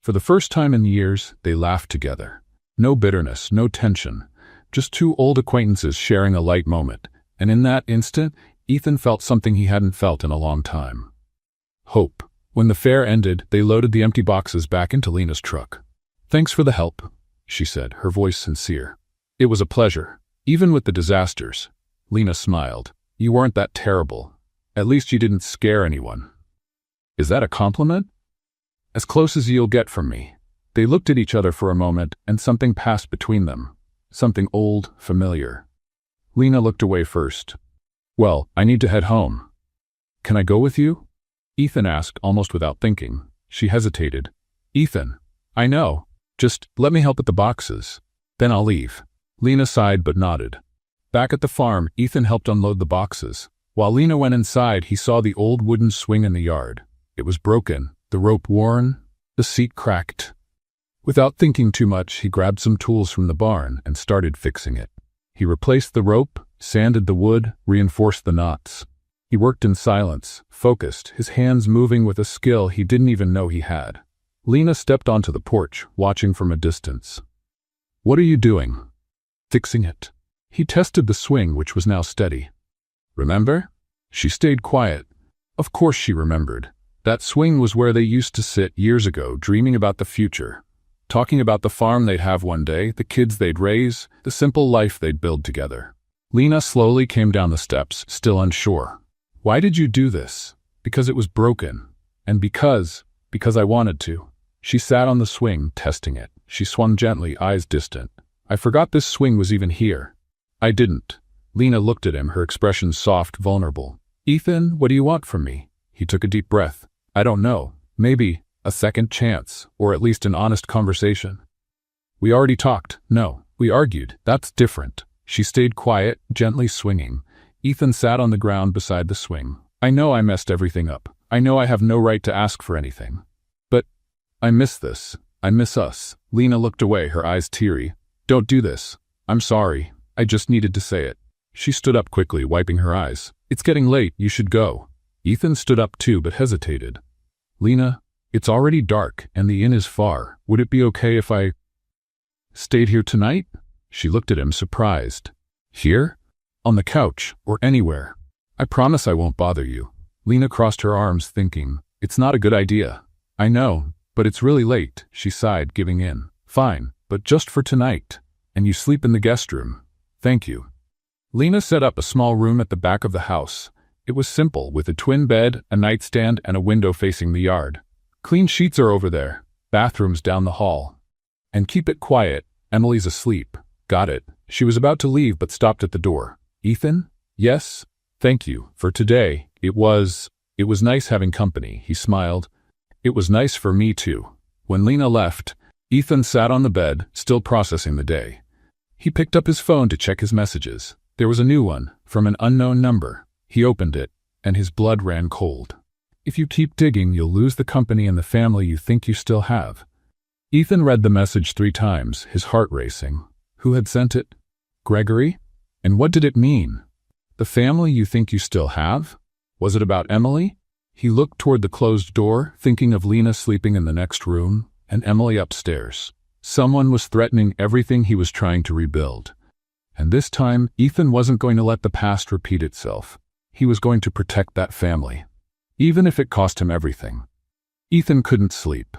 For the first time in years, they laughed together. No bitterness, no tension. Just 2 old acquaintances sharing a light moment. And in that instant, Ethan felt something he hadn't felt in a long time. Hope. When the fair ended, they loaded the empty boxes back into Lena's truck. "Thanks for the help," she said, her voice sincere. "It was a pleasure. Even with the disasters." Lena smiled. "You weren't that terrible. At least you didn't scare anyone." "Is that a compliment?" "As close as you'll get from me." They looked at each other for a moment, and something passed between them. Something old, familiar. Lena looked away first. "Well, I need to head home." "Can I go with you?" Ethan asked, almost without thinking. She hesitated. "Ethan, I know. Just let me help with the boxes. Then I'll leave." Lena sighed but nodded. Back at the farm, Ethan helped unload the boxes. While Lena went inside, he saw the old wooden swing in the yard. It was broken, the rope worn, the seat cracked. Without thinking too much, he grabbed some tools from the barn and started fixing it. He replaced the rope, sanded the wood, reinforced the knots. He worked in silence, focused, his hands moving with a skill he didn't even know he had. Lena stepped onto the porch, watching from a distance. "What are you doing?" "Fixing it." He tested the swing, which was now steady. "Remember?" She stayed quiet. Of course she remembered. That swing was where they used to sit years ago, dreaming about the future. Talking about the farm they'd have one day, the kids they'd raise, the simple life they'd build together. Lena slowly came down the steps, still unsure. "Why did you do this?" "Because it was broken. And because I wanted to." She sat on the swing, testing it. She swung gently, eyes distant. "I forgot this swing was even here." "I didn't." Lena looked at him, her expression soft, vulnerable. "Ethan, what do you want from me?" He took a deep breath. "I don't know. Maybe a second chance, or at least an honest conversation." "We already talked." "No, we argued. That's different." She stayed quiet, gently swinging. Ethan sat on the ground beside the swing. "I know I messed everything up. I know I have no right to ask for anything. But I miss this. I miss us." Lena looked away, her eyes teary. "Don't do this. I'm sorry. I just needed to say it." She stood up quickly, wiping her eyes. "It's getting late. You should go." Ethan stood up too, but hesitated. "Lena, it's already dark, and the inn is far. Would it be okay if I stayed here tonight?" She looked at him, surprised. "Here? On the couch, or anywhere. I promise I won't bother you." Lena crossed her arms, thinking, "It's not a good idea." "I know, but it's really late," she sighed, giving in. "Fine, but just for tonight. And you sleep in the guest room." "Thank you." Lena set up a small room at the back of the house. It was simple, with a twin bed, a nightstand, and a window facing the yard. "Clean sheets are over there. Bathrooms down the hall. And keep it quiet. Emily's asleep." "Got it." She was about to leave but stopped at the door. "Ethan?" "Yes? Thank you. For today, it was nice having company." He smiled. "It was nice for me too." When Lena left, Ethan sat on the bed, still processing the day. He picked up his phone to check his messages. There was a new one, from an unknown number. He opened it, and his blood ran cold. "If you keep digging, you'll lose the company and the family you think you still have." Ethan read the message 3 times, his heart racing. Who had sent it? Gregory? And what did it mean? The family you think you still have? Was it about Emily? He looked toward the closed door, thinking of Lena sleeping in the next room, and Emily upstairs. Someone was threatening everything he was trying to rebuild. And this time, Ethan wasn't going to let the past repeat itself. He was going to protect that family, even if it cost him everything. Ethan couldn't sleep.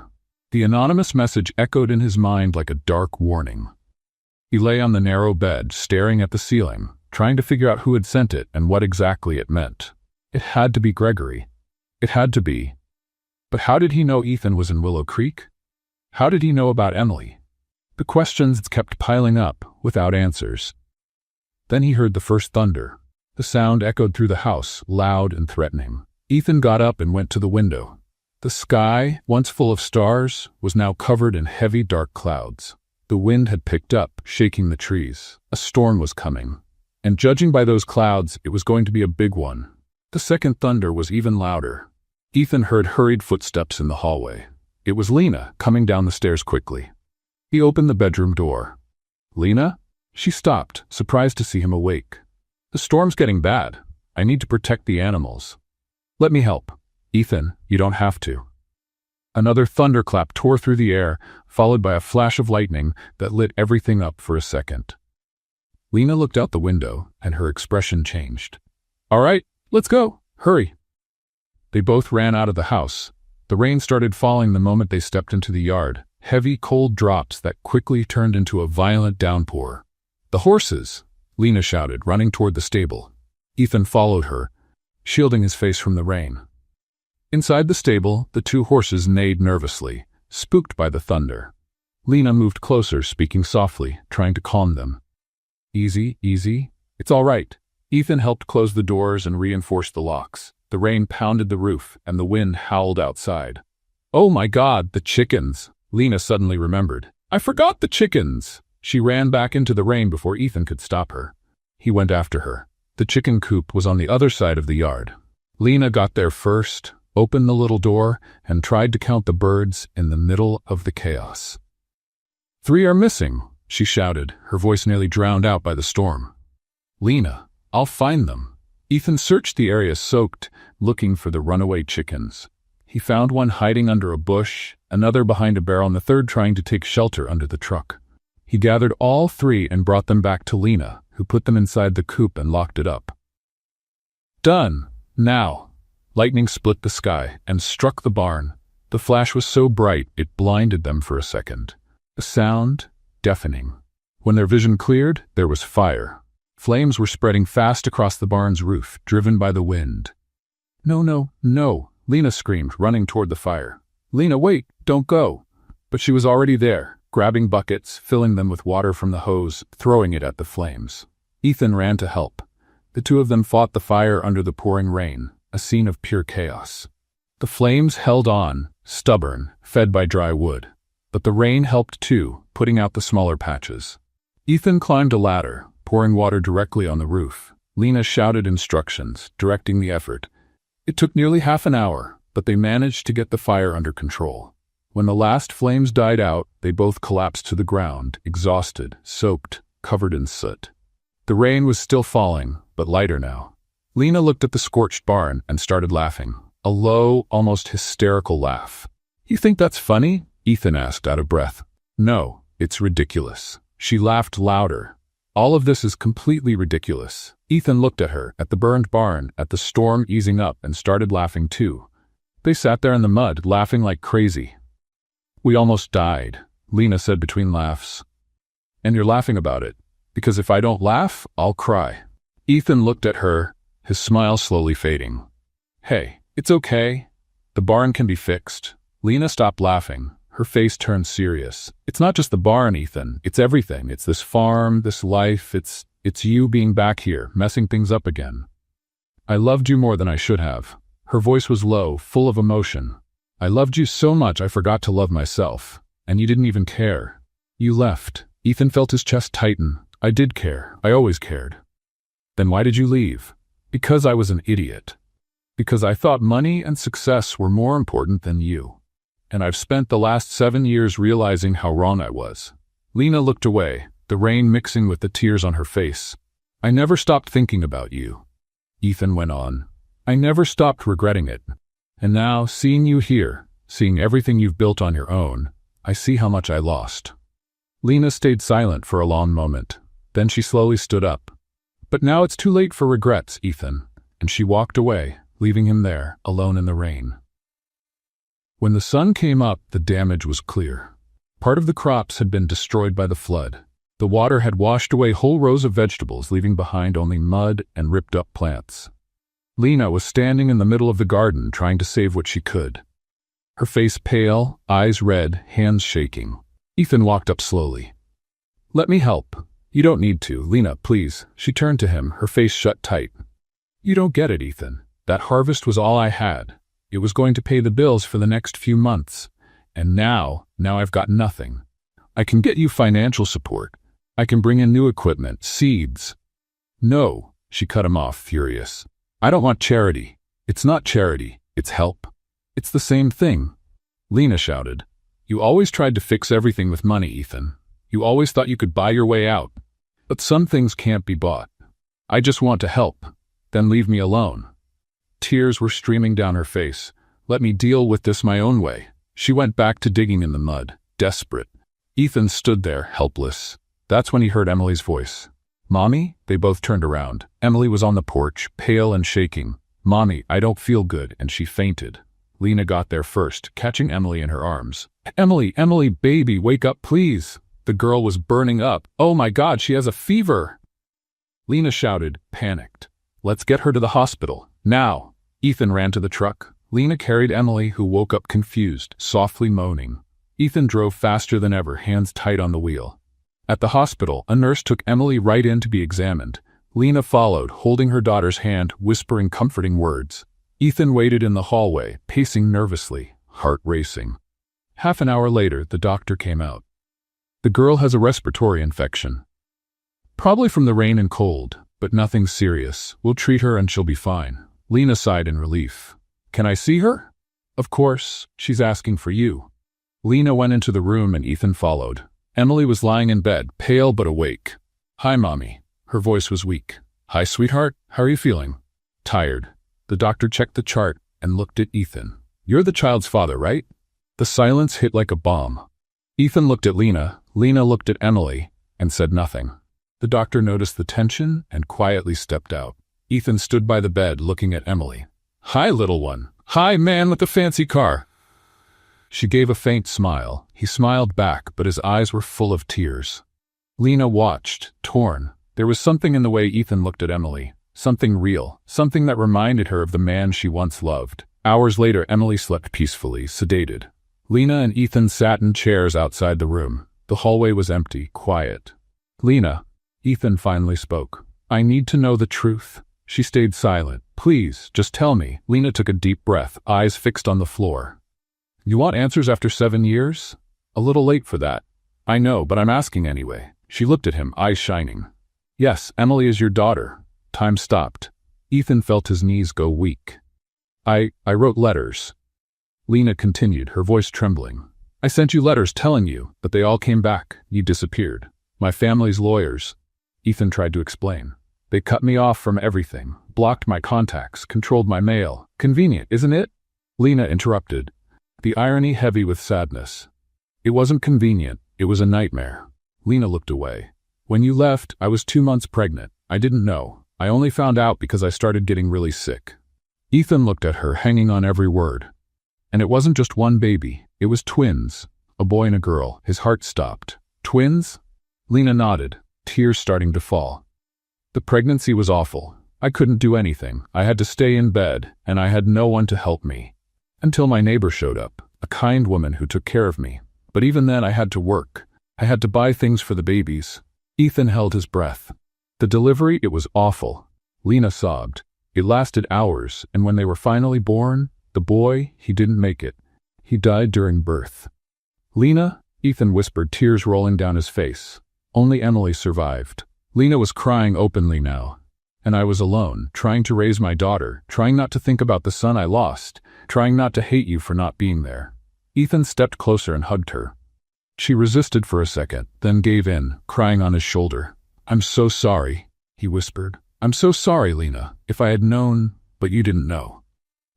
The anonymous message echoed in his mind like a dark warning. He lay on the narrow bed, staring at the ceiling, trying to figure out who had sent it and what exactly it meant. It had to be Gregory. It had to be. But how did he know Ethan was in Willow Creek? How did he know about Emily? The questions kept piling up, without answers. Then he heard the first thunder. The sound echoed through the house, loud and threatening. Ethan got up and went to the window. The sky, once full of stars, was now covered in heavy, dark clouds. The wind had picked up, shaking the trees. A storm was coming. And judging by those clouds, it was going to be a big one. The second thunder was even louder. Ethan heard hurried footsteps in the hallway. It was Lena, coming down the stairs quickly. He opened the bedroom door. "Lena?" She stopped, surprised to see him awake. "The storm's getting bad. I need to protect the animals." "Let me help." "Ethan, you don't have to." Another thunderclap tore through the air, followed by a flash of lightning that lit everything up for a second. Lena looked out the window, and her expression changed. "All right, let's go. Hurry." They both ran out of the house. The rain started falling the moment they stepped into the yard, heavy, cold drops that quickly turned into a violent downpour. "The horses!" Lena shouted, running toward the stable. Ethan followed her, shielding his face from the rain. Inside the stable, the 2 horses neighed nervously, spooked by the thunder. Lena moved closer, speaking softly, trying to calm them. "Easy, easy. It's all right." Ethan helped close the doors and reinforce the locks. The rain pounded the roof, and the wind howled outside. "Oh my God, the chickens!" Lena suddenly remembered. "I forgot the chickens!" She ran back into the rain before Ethan could stop her. He went after her. The chicken coop was on the other side of the yard. Lena got there first, opened the little door, and tried to count the birds in the middle of the chaos. "3 are missing," she shouted, her voice nearly drowned out by the storm. "Lena, I'll find them." Ethan searched the area soaked, looking for the runaway chickens. He found one hiding under a bush, another behind a barrel, and the third trying to take shelter under the truck. He gathered all three and brought them back to Lena, who put them inside the coop and locked it up. Done. Now. Lightning split the sky and struck the barn. The flash was so bright it blinded them for a second. The sound, deafening. When their vision cleared, there was fire. Flames were spreading fast across the barn's roof, driven by the wind. No, no, no, Lena screamed, running toward the fire. Lena, wait, don't go. But she was already there, grabbing buckets, filling them with water from the hose, throwing it at the flames. Ethan ran to help. The two of them fought the fire under the pouring rain, a scene of pure chaos. The flames held on, stubborn, fed by dry wood. But the rain helped too, putting out the smaller patches. Ethan climbed a ladder, pouring water directly on the roof. Lena shouted instructions, directing the effort. It took nearly half an hour, but they managed to get the fire under control. When the last flames died out, they both collapsed to the ground, exhausted, soaked, covered in soot. The rain was still falling, but lighter now. Lena looked at the scorched barn and started laughing, a low, almost hysterical laugh. You think that's funny? Ethan asked out of breath. No, it's ridiculous. She laughed louder. All of this is completely ridiculous. Ethan looked at her, at the burned barn, at the storm easing up, and started laughing too. They sat there in the mud, laughing like crazy. We almost died, Lena said between laughs. And you're laughing about it, because if I don't laugh, I'll cry. Ethan looked at her, his smile slowly fading. Hey, it's okay. The barn can be fixed. Lena stopped laughing. Her face turned serious. It's not just the barn, Ethan. It's everything. It's this farm, this life. It's you being back here, messing things up again. I loved you more than I should have. Her voice was low, full of emotion. I loved you so much I forgot to love myself. And you didn't even care. You left. Ethan felt his chest tighten. I did care. I always cared. Then why did you leave? Because I was an idiot. Because I thought money and success were more important than you. And I've spent the last 7 years realizing how wrong I was. Lena looked away, the rain mixing with the tears on her face. I never stopped thinking about you. Ethan went on. I never stopped regretting it. And now, seeing you here, seeing everything you've built on your own, I see how much I lost. Lena stayed silent for a long moment. Then she slowly stood up. But now it's too late for regrets, Ethan. And she walked away, leaving him there, alone in the rain. When the sun came up, the damage was clear. Part of the crops had been destroyed by the flood. The water had washed away whole rows of vegetables, leaving behind only mud and ripped-up plants. Lena was standing in the middle of the garden, trying to save what she could. Her face pale, eyes red, hands shaking. Ethan walked up slowly. Let me help. You don't need to, Lena, please. She turned to him, her face shut tight. You don't get it, Ethan. That harvest was all I had. It was going to pay the bills for the next few months. And now I've got nothing. I can get you financial support. I can bring in new equipment, seeds. No, she cut him off, furious. I don't want charity. It's not charity, it's help. It's the same thing. Lena shouted. You always tried to fix everything with money, Ethan. You always thought you could buy your way out. But some things can't be bought. I just want to help. Then leave me alone. Tears were streaming down her face. Let me deal with this my own way. She went back to digging in the mud, desperate. Ethan stood there, helpless. That's when he heard Emily's voice. Mommy? They both turned around. Emily was on the porch, pale and shaking. Mommy, I don't feel good, and she fainted. Lena got there first, catching Emily in her arms. Emily, baby, wake up, please. The girl was burning up. Oh my God, she has a fever. Lena shouted, panicked. Let's get her to the hospital, now. Ethan ran to the truck. Lena carried Emily, who woke up confused, softly moaning. Ethan drove faster than ever, hands tight on the wheel. At the hospital, a nurse took Emily right in to be examined. Lena followed, holding her daughter's hand, whispering comforting words. Ethan waited in the hallway, pacing nervously, heart racing. Half an hour later, the doctor came out. The girl has a respiratory infection. Probably from the rain and cold, but nothing serious. We'll treat her and she'll be fine. Lena sighed in relief. Can I see her? Of course, she's asking for you. Lena went into the room and Ethan followed. Emily was lying in bed, pale but awake. Hi, Mommy. Her voice was weak. Hi, sweetheart. How are you feeling? tired. The doctor checked the chart and looked at Ethan. "You're the child's father, right?" The silence hit like a bomb. Ethan looked at Lena, Lena looked at Emily, and said nothing. The doctor noticed the tension and quietly stepped out. Ethan stood by the bed looking at Emily. "Hi, little one. Hi, man with the fancy car." She gave a faint smile. He smiled back, but his eyes were full of tears. Lena watched, torn. There was something in the way Ethan looked at Emily. Something real. Something that reminded her of the man she once loved. Hours later, Emily slept peacefully, sedated. Lena and Ethan sat in chairs outside the room. The hallway was empty, quiet. "Lena," Ethan finally spoke. "I need to know the truth." She stayed silent. "Please, just tell me." Lena took a deep breath, eyes fixed on the floor. "You want answers after 7 years? A little late for that. I know, but I'm asking anyway." She looked at him, eyes shining. "Yes, Emily is your daughter." Time stopped. Ethan felt his knees go weak. I wrote letters." Lena continued, her voice trembling. "I sent you letters telling you, but they all came back. You disappeared. My family's lawyers." Ethan tried to explain. "They cut me off from everything, blocked my contacts, controlled my mail. Convenient, isn't it?" Lena interrupted, the irony heavy with sadness. "It wasn't convenient, it was a nightmare." Lena looked away. "When you left, I was 2 months pregnant. I didn't know. I only found out because I started getting really sick." Ethan looked at her, hanging on every word. "And it wasn't just one baby, it was twins, a boy and a girl." His heart stopped. "Twins?" Lena nodded, tears starting to fall. "The pregnancy was awful. I couldn't do anything. I had to stay in bed, and I had no one to help me. Until my neighbor showed up, a kind woman who took care of me. But even then I had to work. I had to buy things for the babies." Ethan held his breath. "The delivery, it was awful." Lena sobbed. "It lasted hours, and when they were finally born, the boy, he didn't make it. He died during birth." "Lena?" Ethan whispered, tears rolling down his face. "Only Emily survived." Lena was crying openly now. "And I was alone, trying to raise my daughter, trying not to think about the son I lost, trying not to hate you for not being there." Ethan stepped closer and hugged her. She resisted for a second, then gave in, crying on his shoulder. "I'm so sorry," he whispered. "I'm so sorry, Lena. If I had known, but you didn't know.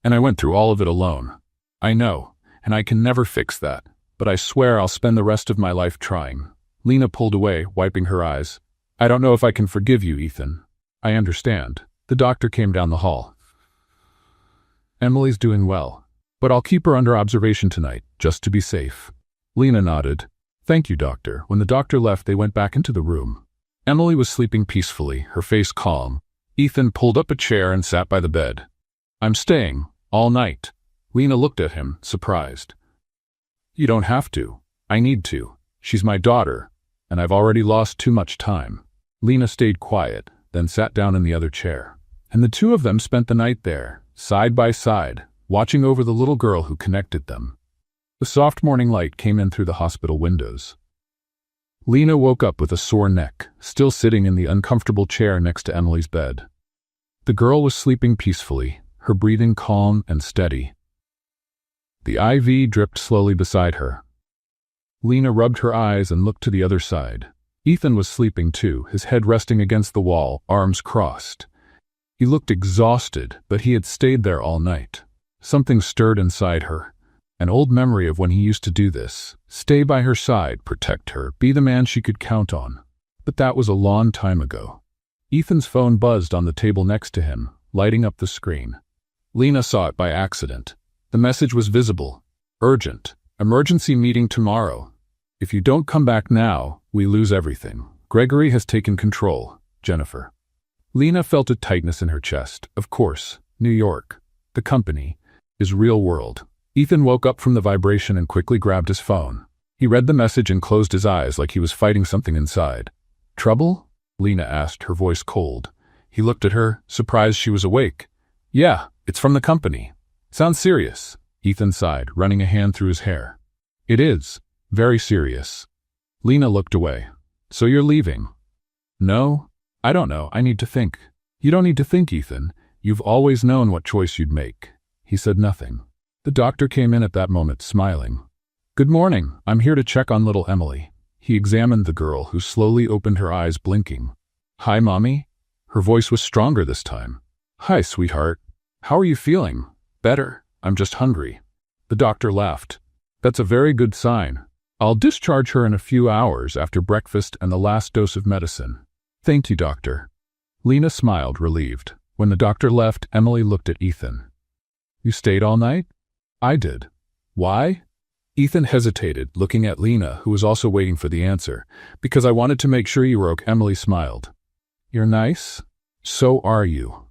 And I went through all of it alone. I know, and I can never fix that, but I swear I'll spend the rest of my life trying." Lena pulled away, wiping her eyes. "I don't know if I can forgive you, Ethan. I understand." The doctor came down the hall. "Emily's doing well, but I'll keep her under observation tonight, just to be safe." Lena nodded. "Thank you, doctor." When the doctor left, they went back into the room. Emily was sleeping peacefully, her face calm. Ethan pulled up a chair and sat by the bed. "I'm staying, all night." Lena looked at him, surprised. "You don't have to. I need to. She's my daughter, and I've already lost too much time." Lena stayed quiet, then sat down in the other chair. And the two of them spent the night there, side by side, watching over the little girl who connected them. The soft morning light came in through the hospital windows. Lena woke up with a sore neck, still sitting in the uncomfortable chair next to Emily's bed. The girl was sleeping peacefully, her breathing calm and steady. The IV dripped slowly beside her. Lena rubbed her eyes and looked to the other side. Ethan was sleeping too, his head resting against the wall, arms crossed. He looked exhausted, but he had stayed there all night. Something stirred inside her. An old memory of when he used to do this. Stay by her side, protect her, be the man she could count on. But that was a long time ago. Ethan's phone buzzed on the table next to him, lighting up the screen. Lena saw it by accident. The message was visible. "Urgent. Emergency meeting tomorrow. If you don't come back now, we lose everything. Gregory has taken control. Jennifer." Lena felt a tightness in her chest. Of course, New York. The company is real world. Ethan woke up from the vibration and quickly grabbed his phone. He read the message and closed his eyes like he was fighting something inside. "Trouble?" Lena asked, her voice cold. He looked at her, surprised she was awake. "Yeah, it's from the company." "Sounds serious." Ethan sighed, running a hand through his hair. "It is. Very serious." Lena looked away. "So you're leaving?" "No. I don't know. I need to think." "You don't need to think, Ethan. You've always known what choice you'd make." He said nothing. The doctor came in at that moment, smiling. "Good morning. I'm here to check on little Emily." He examined the girl, who slowly opened her eyes, blinking. "Hi, Mommy?" Her voice was stronger this time. "Hi, sweetheart. How are you feeling?" "Better. I'm just hungry." The doctor laughed. "That's a very good sign. I'll discharge her in a few hours after breakfast and the last dose of medicine." "Thank you, doctor." Lena smiled, relieved. When the doctor left, Emily looked at Ethan. "You stayed all night?" "I did." "Why?" Ethan hesitated, looking at Lena, who was also waiting for the answer. "Because I wanted to make sure you were okay." Emily smiled. "You're nice." "So are you."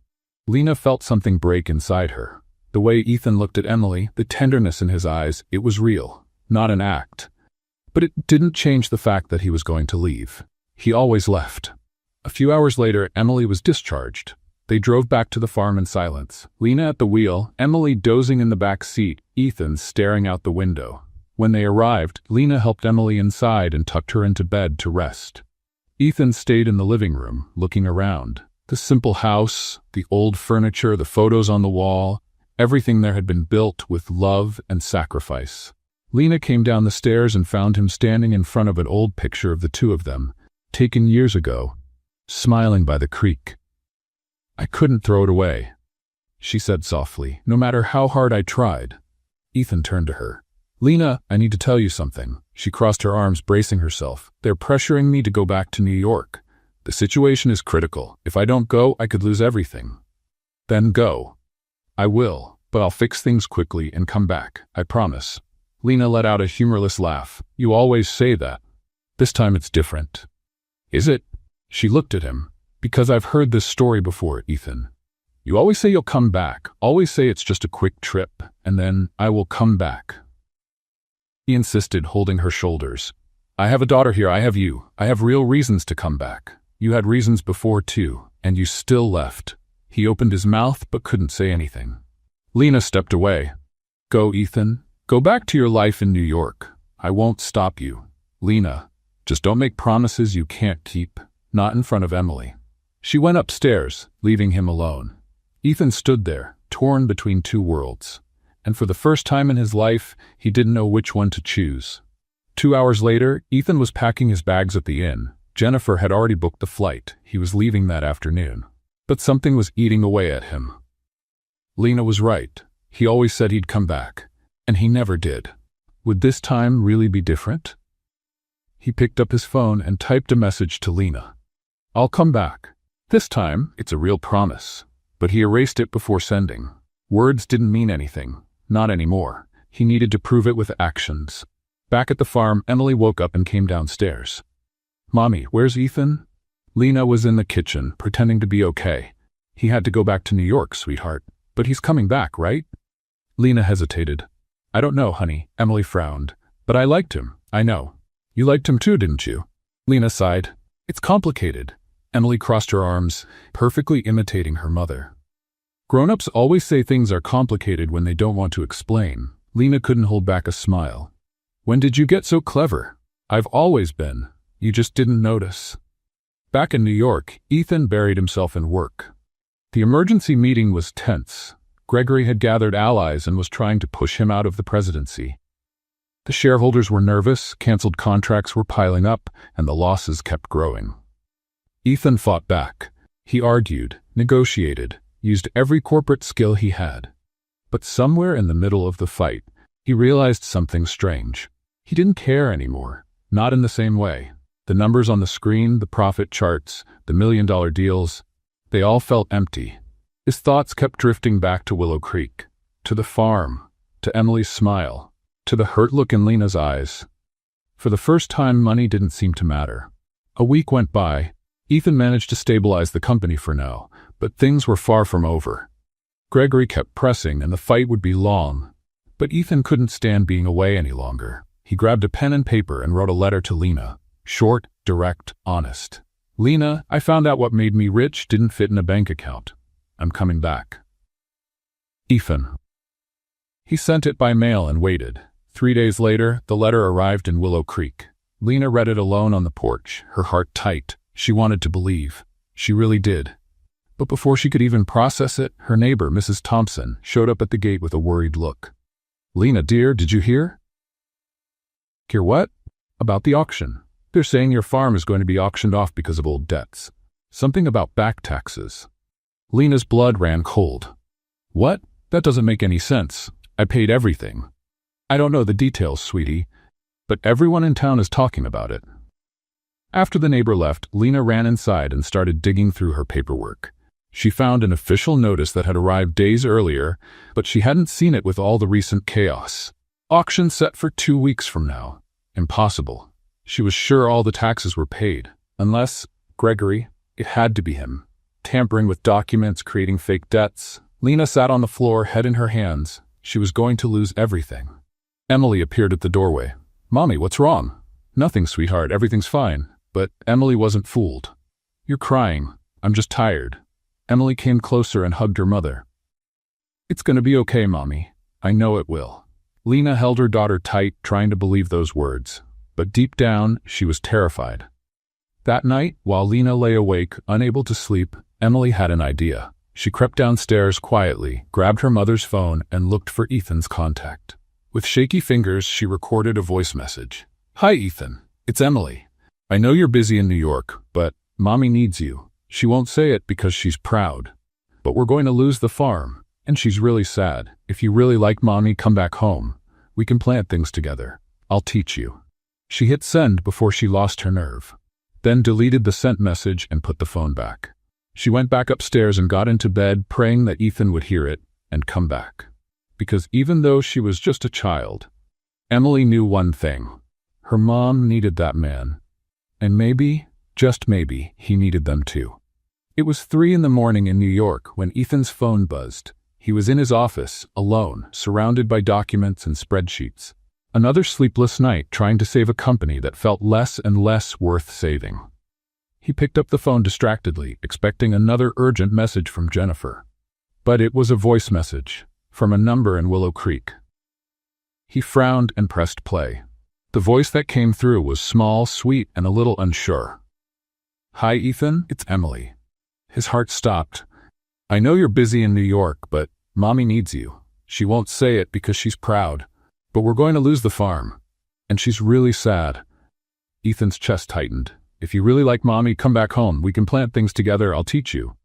Lena felt something break inside her. The way Ethan looked at Emily, the tenderness in his eyes, it was real, not an act. But it didn't change the fact that he was going to leave. He always left. A few hours later, Emily was discharged. They drove back to the farm in silence. Lena at the wheel, Emily dozing in the back seat, Ethan staring out the window. When they arrived, Lena helped Emily inside and tucked her into bed to rest. Ethan stayed in the living room, looking around. The simple house, the old furniture, the photos on the wall, everything there had been built with love and sacrifice. Lena came down the stairs and found him standing in front of an old picture of the two of them, taken years ago, smiling by the creek. "I couldn't throw it away," she said softly, "no matter how hard I tried." Ethan turned to her. "Lena, I need to tell you something." She crossed her arms, bracing herself. "They're pressuring me to go back to New York. The situation is critical. If I don't go, I could lose everything." "Then go." "I will, but I'll fix things quickly and come back. I promise." Lena let out a humorless laugh. "You always say that. This time it's different." "Is it?" She looked at him. "Because I've heard this story before, Ethan. You always say you'll come back, always say it's just a quick trip, and then I will come back." He insisted, holding her shoulders. "I have a daughter here, I have you. I have real reasons to come back. You had reasons before too, and you still left." He opened his mouth but couldn't say anything. Lena stepped away. "Go, Ethan. Go back to your life in New York. I won't stop you. Lena, just don't make promises you can't keep. Not in front of Emily." She went upstairs, leaving him alone. Ethan stood there, torn between two worlds. And for the first time in his life, he didn't know which one to choose. 2 hours later, Ethan was packing his bags at the inn. Jennifer had already booked the flight. He was leaving that afternoon. But something was eating away at him. Lena was right. He always said he'd come back. And he never did. Would this time really be different? He picked up his phone and typed a message to Lena. "I'll come back. This time, it's a real promise." But he erased it before sending. Words didn't mean anything. Not anymore. He needed to prove it with actions. Back at the farm, Emily woke up and came downstairs. "Mommy, where's Ethan?" Lena was in the kitchen, pretending to be okay. "He had to go back to New York, sweetheart. But he's coming back, right?" Lena hesitated. "I don't know, honey." Emily frowned. "But I liked him. I know." "You liked him too, didn't you?" Lena sighed. "It's complicated." Emily crossed her arms, perfectly imitating her mother. Grown-ups always say things are complicated when they don't want to explain. Lena couldn't hold back a smile. "When did you get so clever?" "I've always been. You just didn't notice." Back in New York, Ethan buried himself in work. The emergency meeting was tense. Gregory had gathered allies and was trying to push him out of the presidency. The shareholders were nervous, canceled contracts were piling up, and the losses kept growing. Ethan fought back. He argued, negotiated, used every corporate skill he had. But somewhere in the middle of the fight, he realized something strange. He didn't care anymore, not in the same way. The numbers on the screen, the profit charts, the million-dollar deals, they all felt empty. His thoughts kept drifting back to Willow Creek, to the farm, to Emily's smile, to the hurt look in Lena's eyes. For the first time, money didn't seem to matter. A week went by. Ethan managed to stabilize the company for now, but things were far from over. Gregory kept pressing, and the fight would be long. But Ethan couldn't stand being away any longer. He grabbed a pen and paper and wrote a letter to Lena. Short, direct, honest. "Lena, I found out what made me rich didn't fit in a bank account. I'm coming back. Ethan." He sent it by mail and waited. 3 days later, the letter arrived in Willow Creek. Lena read it alone on the porch, her heart tight. She wanted to believe. She really did. But before she could even process it, her neighbor, Mrs. Thompson, showed up at the gate with a worried look. "Lena, dear, did you hear?" "Hear what?" "About the auction. They're saying your farm is going to be auctioned off because of old debts. Something about back taxes." Lena's blood ran cold. What? That doesn't make any sense. I paid everything. I don't know the details, sweetie, but everyone in town is talking about it. After the neighbor left, Lena ran inside and started digging through her paperwork. She found an official notice that had arrived days earlier, but she hadn't seen it with all the recent chaos. Auction set for 2 weeks from now. Impossible. She was sure all the taxes were paid. Unless, Gregory, it had to be him. Tampering with documents, creating fake debts. Lena sat on the floor, head in her hands. She was going to lose everything. Emily appeared at the doorway. Mommy, what's wrong? Nothing, sweetheart. Everything's fine. But Emily wasn't fooled. You're crying. I'm just tired. Emily came closer and hugged her mother. It's gonna be okay, Mommy. I know it will. Lena held her daughter tight, trying to believe those words. But deep down, she was terrified. That night, while Lena lay awake, unable to sleep, Emily had an idea. She crept downstairs quietly, grabbed her mother's phone, and looked for Ethan's contact. With shaky fingers, she recorded a voice message. Hi, Ethan. It's Emily. I know you're busy in New York, but Mommy needs you. She won't say it because she's proud. But we're going to lose the farm, and she's really sad. If you really like Mommy, come back home. We can plant things together. I'll teach you. She hit send before she lost her nerve. Then deleted the sent message and put the phone back. She went back upstairs and got into bed, praying that Ethan would hear it and come back. Because even though she was just a child, Emily knew one thing. Her mom needed that man. And maybe, just maybe, he needed them too. It was 3 in the morning in New York when Ethan's phone buzzed. He was in his office, alone, surrounded by documents and spreadsheets. Another sleepless night trying to save a company that felt less and less worth saving. He picked up the phone distractedly, expecting another urgent message from Jennifer. But it was a voice message, from a number in Willow Creek. He frowned and pressed play. The voice that came through was small, sweet, and a little unsure. Hi, Ethan, it's Emily. His heart stopped. I know you're busy in New York, but Mommy needs you. She won't say it because she's proud, but we're going to lose the farm. And she's really sad. Ethan's chest tightened. If you really like Mommy, come back home. We can plant things together. I'll teach you.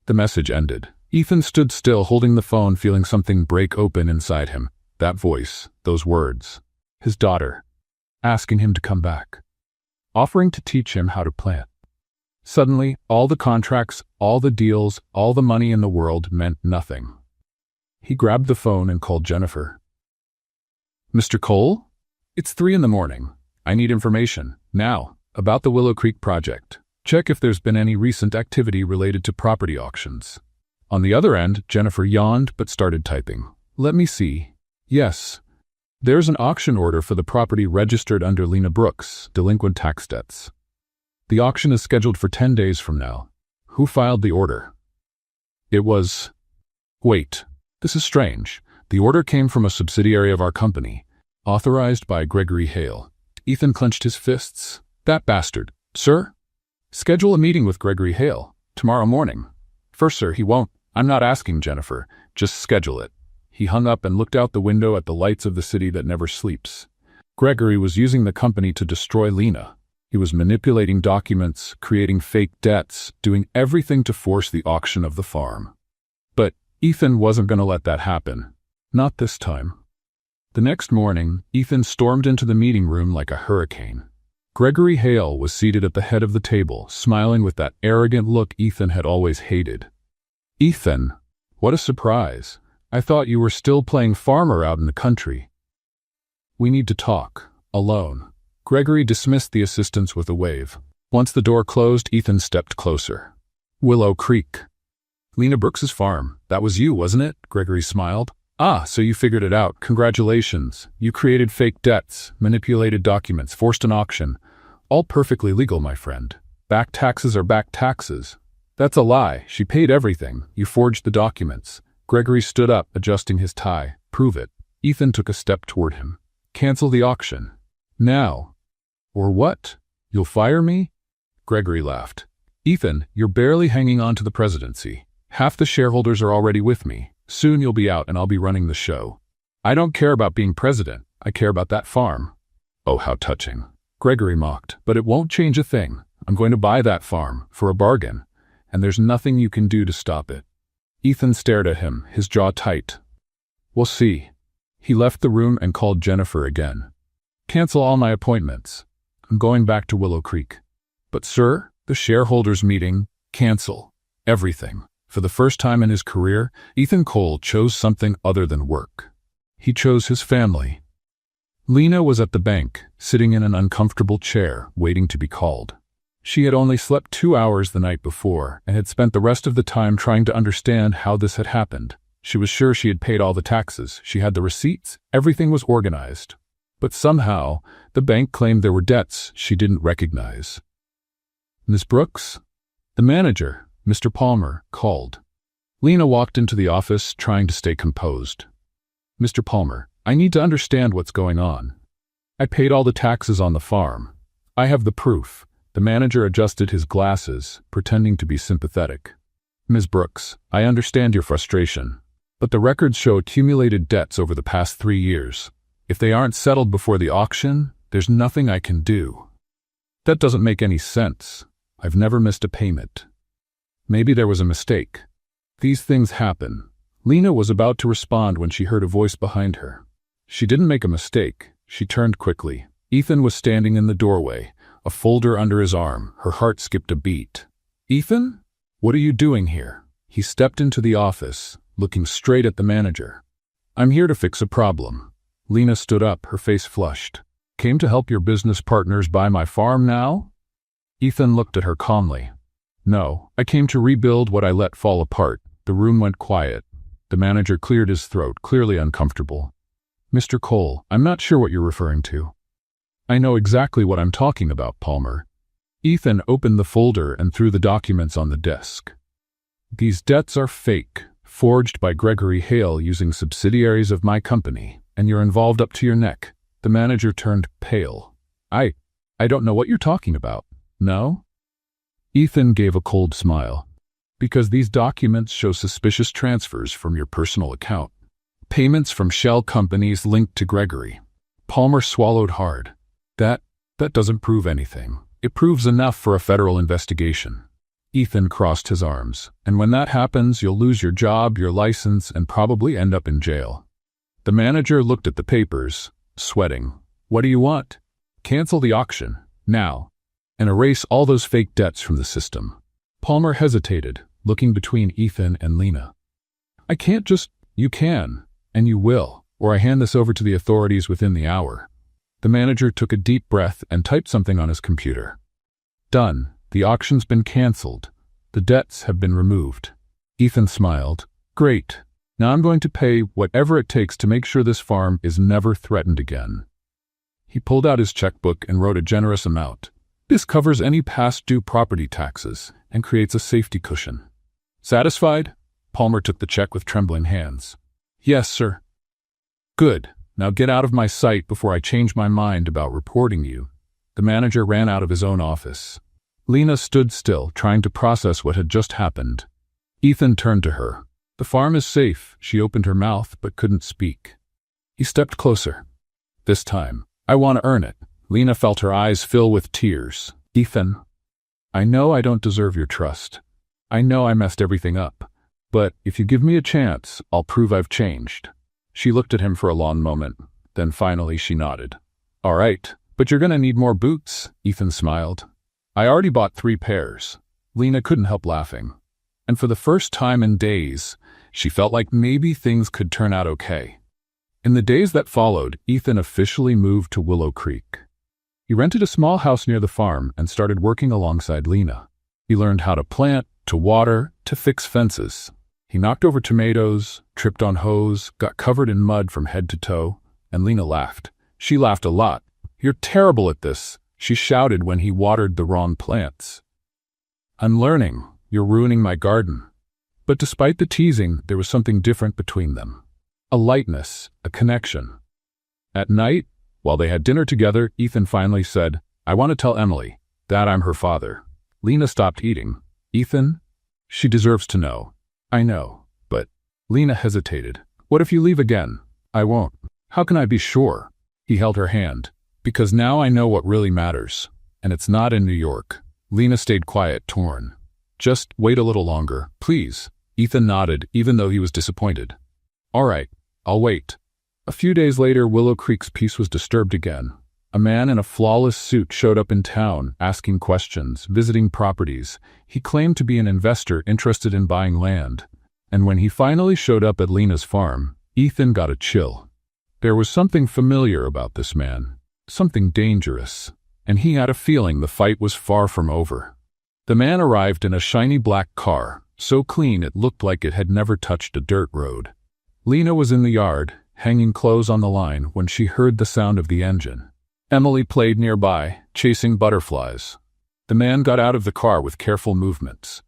The message ended. Ethan stood still, holding the phone, feeling something break open inside him. That voice, those words. His daughter, asking him to come back, offering to teach him how to plant. Suddenly, all the contracts, all the deals, all the money in the world meant nothing. He grabbed the phone and called Jennifer. Mr. Cole? It's 3 in the morning. I need information, now, about the Willow Creek project. Check if there's been any recent activity related to property auctions. On the other end, Jennifer yawned but started typing. Let me see. Yes. There's an auction order for the property registered under Lena Brooks, delinquent tax debts. The auction is scheduled for 10 days from now. Who filed the order? It was... Wait, this is strange. The order came from a subsidiary of our company, authorized by Gregory Hale. Ethan clenched his fists. That bastard. Sir? Schedule a meeting with Gregory Hale, tomorrow morning. First, sir, he won't. I'm not asking, Jennifer. Just schedule it. He hung up and looked out the window at the lights of the city that never sleeps. Gregory was using the company to destroy Lena. He was manipulating documents, creating fake debts, doing everything to force the auction of the farm. But Ethan wasn't going to let that happen. Not this time. The next morning, Ethan stormed into the meeting room like a hurricane. Gregory Hale was seated at the head of the table, smiling with that arrogant look Ethan had always hated. Ethan, what a surprise. I thought you were still playing farmer out in the country. We need to talk, alone. Gregory dismissed the assistants with a wave. Once the door closed, Ethan stepped closer. Willow Creek. Lena Brooks's farm. That was you, wasn't it? Gregory smiled. Ah, so you figured it out. Congratulations. You created fake debts, manipulated documents, forced an auction. All perfectly legal, my friend. Back taxes are back taxes. That's a lie. She paid everything. You forged the documents. Gregory stood up, adjusting his tie. Prove it. Ethan took a step toward him. Cancel the auction. Now. Or what? You'll fire me? Gregory laughed. Ethan, you're barely hanging on to the presidency. Half the shareholders are already with me. Soon you'll be out and I'll be running the show. I don't care about being president. I care about that farm. Oh, how touching. Gregory mocked. But it won't change a thing. I'm going to buy that farm, for a bargain. and there's nothing you can do to stop it. Ethan stared at him, his jaw tight. We'll see. He left the room and called Jennifer again. Cancel all my appointments. I'm going back to Willow Creek. But sir, the shareholders meeting, cancel. Everything. For the first time in his career, Ethan Cole chose something other than work. He chose his family. Lena was at the bank, sitting in an uncomfortable chair, waiting to be called. She had only slept 2 hours the night before and had spent the rest of the time trying to understand how this had happened. She was sure she had paid all the taxes, she had the receipts, everything was organized. But somehow, the bank claimed there were debts she didn't recognize. Miss Brooks? The manager, Mr. Palmer, called. Lena walked into the office, trying to stay composed. Mr. Palmer, I need to understand what's going on. I paid all the taxes on the farm. I have the proof. The manager adjusted his glasses, pretending to be sympathetic. Ms. Brooks, I understand your frustration, but the records show accumulated debts over the past 3 years. If they aren't settled before the auction, there's nothing I can do. That doesn't make any sense. I've never missed a payment. Maybe there was a mistake. These things happen. Lena was about to respond when she heard a voice behind her. She didn't make a mistake. She turned quickly. Ethan was standing in the doorway, a folder under his arm. Her heart skipped a beat. Ethan? What are you doing here? He stepped into the office, looking straight at the manager. I'm here to fix a problem. Lena stood up, her face flushed. Came to help your business partners buy my farm now? Ethan looked at her calmly. No, I came to rebuild what I let fall apart. The room went quiet. The manager cleared his throat, clearly uncomfortable. Mr. Cole, I'm not sure what you're referring to. I know exactly what I'm talking about, Palmer. Ethan opened the folder and threw the documents on the desk. These debts are fake, forged by Gregory Hale using subsidiaries of my company, and you're involved up to your neck. The manager turned pale. I don't know what you're talking about. No? Ethan gave a cold smile. Because these documents show suspicious transfers from your personal account. Payments from shell companies linked to Gregory. Palmer swallowed hard. That doesn't prove anything. It proves enough for a federal investigation. Ethan crossed his arms. And when that happens, you'll lose your job, your license, and probably end up in jail. The manager looked at the papers, sweating. What do you want? Cancel the auction, now, and erase all those fake debts from the system. Palmer hesitated, looking between Ethan and Lena. I can't just... You can, and you will, or I hand this over to the authorities within the hour. The manager took a deep breath and typed something on his computer. Done. The auction's been canceled. The debts have been removed. Ethan smiled. Great. Now I'm going to pay whatever it takes to make sure this farm is never threatened again. He pulled out his checkbook and wrote a generous amount. This covers any past due property taxes and creates a safety cushion. Satisfied? Palmer took the check with trembling hands. Yes, sir. Good. Now get out of my sight before I change my mind about reporting you. The manager ran out of his own office. Lena stood still, trying to process what had just happened. Ethan turned to her. The farm is safe. She opened her mouth but couldn't speak. He stepped closer. This time, I want to earn it. Lena felt her eyes fill with tears. Ethan, I know I don't deserve your trust. I know I messed everything up. But if you give me a chance, I'll prove I've changed. She looked at him for a long moment. Then finally she nodded. All right, but you're going to need more boots, Ethan smiled. I already bought 3 pairs. Lena couldn't help laughing. And for the first time in days, she felt like maybe things could turn out okay. In the days that followed, Ethan officially moved to Willow Creek. He rented a small house near the farm and started working alongside Lena. He learned how to plant, to water, to fix fences. He knocked over tomatoes, tripped on hose, got covered in mud from head to toe, and Lena laughed. She laughed a lot. You're terrible at this, she shouted when he watered the wrong plants. I'm learning. You're ruining my garden. But despite the teasing, there was something different between them. A lightness, a connection. At night, while they had dinner together, Ethan finally said, I want to tell Emily that I'm her father. Lena stopped eating. Ethan? She deserves to know. I know, but... Lena hesitated. What if you leave again? I won't. How can I be sure? He held her hand. Because now I know what really matters. And it's not in New York. Lena stayed quiet, torn. Just wait a little longer, please. Ethan nodded, even though he was disappointed. All right, I'll wait. A few days later, Willow Creek's peace was disturbed again. A man in a flawless suit showed up in town, asking questions, visiting properties. He claimed to be an investor interested in buying land. And when he finally showed up at Lena's farm, Ethan got a chill. There was something familiar about this man, something dangerous, and he had a feeling the fight was far from over. The man arrived in a shiny black car, so clean it looked like it had never touched a dirt road. Lena was in the yard, hanging clothes on the line, when she heard the sound of the engine. Emily played nearby, chasing butterflies. The man got out of the car with careful movements.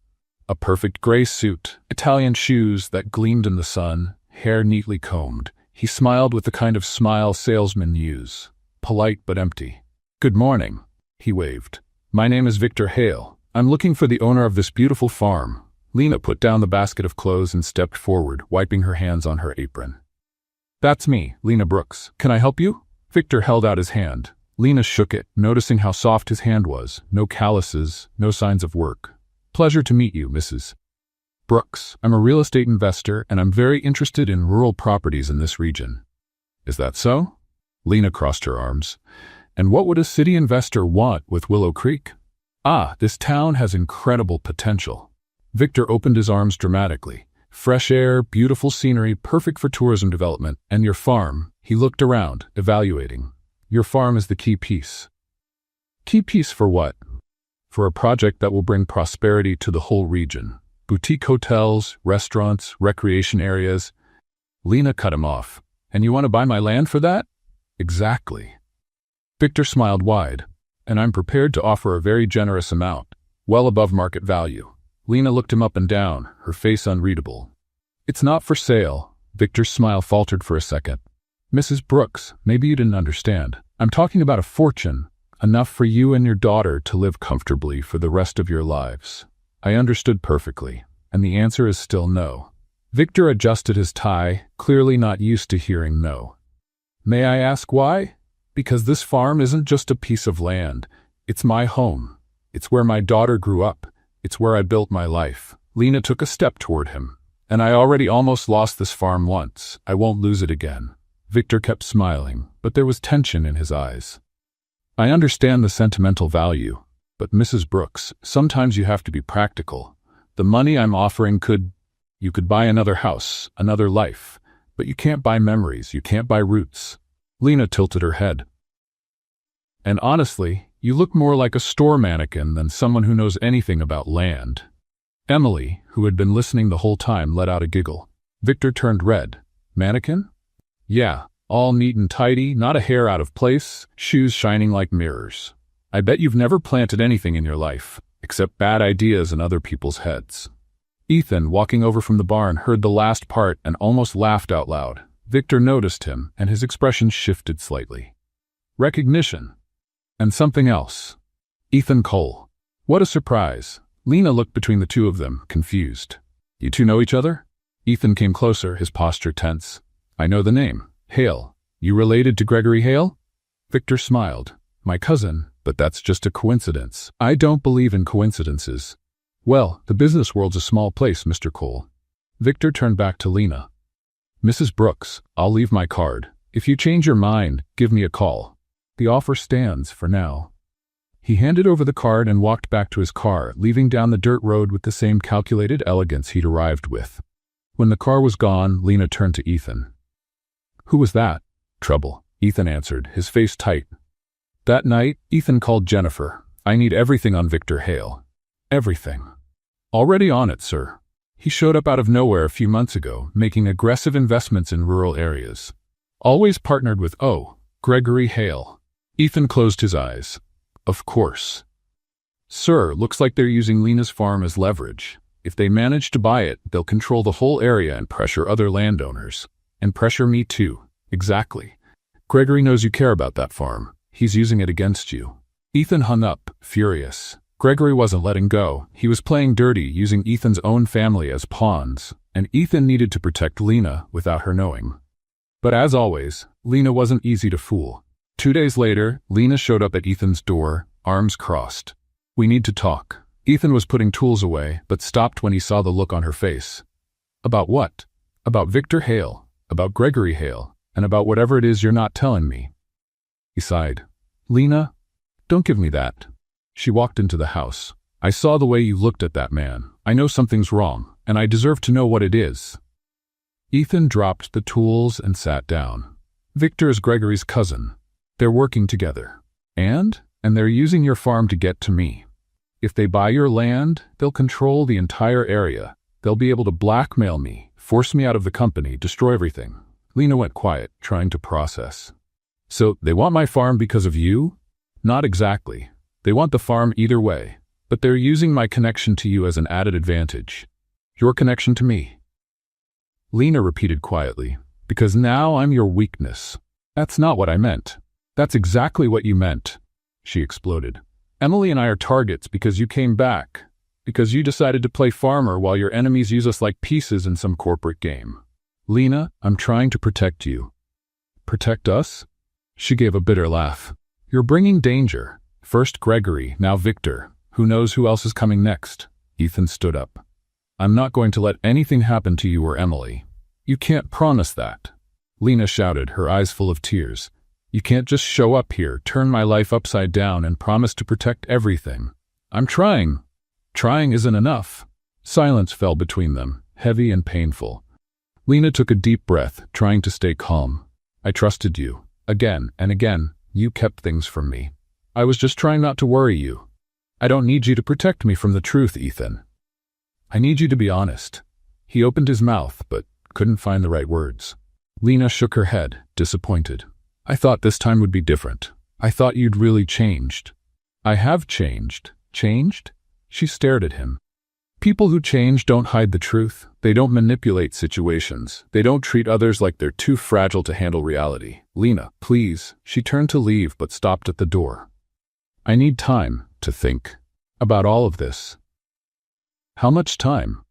A perfect gray suit, Italian shoes that gleamed in the sun, hair neatly combed. He smiled with the kind of smile salesmen use, polite but empty. Good morning, he waved. My name is Victor Hale. I'm looking for the owner of this beautiful farm. Lena put down the basket of clothes and stepped forward, wiping her hands on her apron. That's me, Lena Brooks. Can I help you? Victor held out his hand. Lena shook it, noticing how soft his hand was. No calluses, no signs of work. Pleasure to meet you, Mrs. Brooks. I'm a real estate investor, and I'm very interested in rural properties in this region. Is that so? Lena crossed her arms. And what would a city investor want with Willow Creek? This town has incredible potential. Victor opened his arms dramatically. Fresh air, beautiful scenery, perfect for tourism development. And your farm, he looked around, evaluating. Your farm is the key piece. Key piece for what? For a project that will bring prosperity to the whole region. Boutique hotels, restaurants, recreation areas. Lena cut him off. And you want to buy my land for that? Exactly. Victor smiled wide. And I'm prepared to offer a very generous amount, well above market value. Lena looked him up and down, her face unreadable. It's not for sale. Victor's smile faltered for a second. Mrs. Brooks, maybe you didn't understand. I'm talking about a fortune, enough for you and your daughter to live comfortably for the rest of your lives. I understood perfectly, and the answer is still no. Victor adjusted his tie, clearly not used to hearing no. May I ask why? Because this farm isn't just a piece of land. It's my home. It's where my daughter grew up. It's where I built my life. Lena took a step toward him. And I already almost lost this farm once. I won't lose it again. Victor kept smiling, but there was tension in his eyes. I understand the sentimental value, but Mrs. Brooks, sometimes you have to be practical. The money I'm offering you could buy another house, another life, but you can't buy memories, you can't buy roots. Lena tilted her head. And honestly, you look more like a store mannequin than someone who knows anything about land. Emily, who had been listening the whole time, let out a giggle. Victor turned red. Mannequin? Yeah, all neat and tidy, not a hair out of place, shoes shining like mirrors. I bet you've never planted anything in your life, except bad ideas in other people's heads. Ethan, walking over from the barn, heard the last part and almost laughed out loud. Victor noticed him, and his expression shifted slightly. Recognition. And something else. Ethan Cole. What a surprise. Lena looked between the two of them, confused. You two know each other? Ethan came closer, his posture tense. I know the name. Hale. You related to Gregory Hale? Victor smiled. My cousin, but that's just a coincidence. I don't believe in coincidences. Well, the business world's a small place, Mr. Cole. Victor turned back to Lena. Mrs. Brooks, I'll leave my card. If you change your mind, give me a call. The offer stands for now. He handed over the card and walked back to his car, leaving down the dirt road with the same calculated elegance he'd arrived with. When the car was gone, Lena turned to Ethan. Who was that? Trouble, Ethan answered, his face tight. That night, Ethan called Jennifer. I need everything on Victor Hale. Everything. Already on it, sir. He showed up out of nowhere a few months ago, making aggressive investments in rural areas. Always partnered with Gregory Hale. Ethan closed his eyes. Of course. Sir, looks like they're using Lena's farm as leverage. If they manage to buy it, they'll control the whole area and pressure other landowners. And pressure me too. Exactly. Gregory knows you care about that farm. He's using it against you. Ethan hung up, furious. Gregory wasn't letting go. He was playing dirty, using Ethan's own family as pawns, and Ethan needed to protect Lena without her knowing. But as always, Lena wasn't easy to fool. 2 days later, Lena showed up at Ethan's door, arms crossed. We need to talk. Ethan was putting tools away, but stopped when he saw the look on her face. About what? About Victor Hale, about Gregory Hale, and about whatever it is you're not telling me. He sighed. Lena, don't give me that. She walked into the house. I saw the way you looked at that man. I know something's wrong, and I deserve to know what it is. Ethan dropped the tools and sat down. Victor is Gregory's cousin. They're working together. And they're using your farm to get to me. If they buy your land, they'll control the entire area. They'll be able to blackmail me, force me out of the company, destroy everything. Lena went quiet, trying to process. So, they want my farm because of you? Not exactly. They want the farm either way, but they're using my connection to you as an added advantage. Your connection to me. Lena repeated quietly, because now I'm your weakness. That's not what I meant. That's exactly what you meant. She exploded. Emily and I are targets because you came back, because you decided to play farmer while your enemies use us like pieces in some corporate game. Lena, I'm trying to protect you. Protect us? She gave a bitter laugh. You're bringing danger. First Gregory, now Victor. Who knows who else is coming next? Ethan stood up. I'm not going to let anything happen to you or Emily. You can't promise that. Lena shouted, her eyes full of tears. You can't just show up here, turn my life upside down, and promise to protect everything. I'm trying. Trying isn't enough. Silence fell between them, heavy and painful. Lena took a deep breath, trying to stay calm. I trusted you. Again and again, you kept things from me. I was just trying not to worry you. I don't need you to protect me from the truth, Ethan. I need you to be honest. He opened his mouth, but couldn't find the right words. Lena shook her head, disappointed. I thought this time would be different. I thought you'd really changed. I have changed. Changed? She stared at him. People who change don't hide the truth. They don't manipulate situations. They don't treat others like they're too fragile to handle reality. Lena, please. She turned to leave but stopped at the door. I need time to think about all of this. How much time?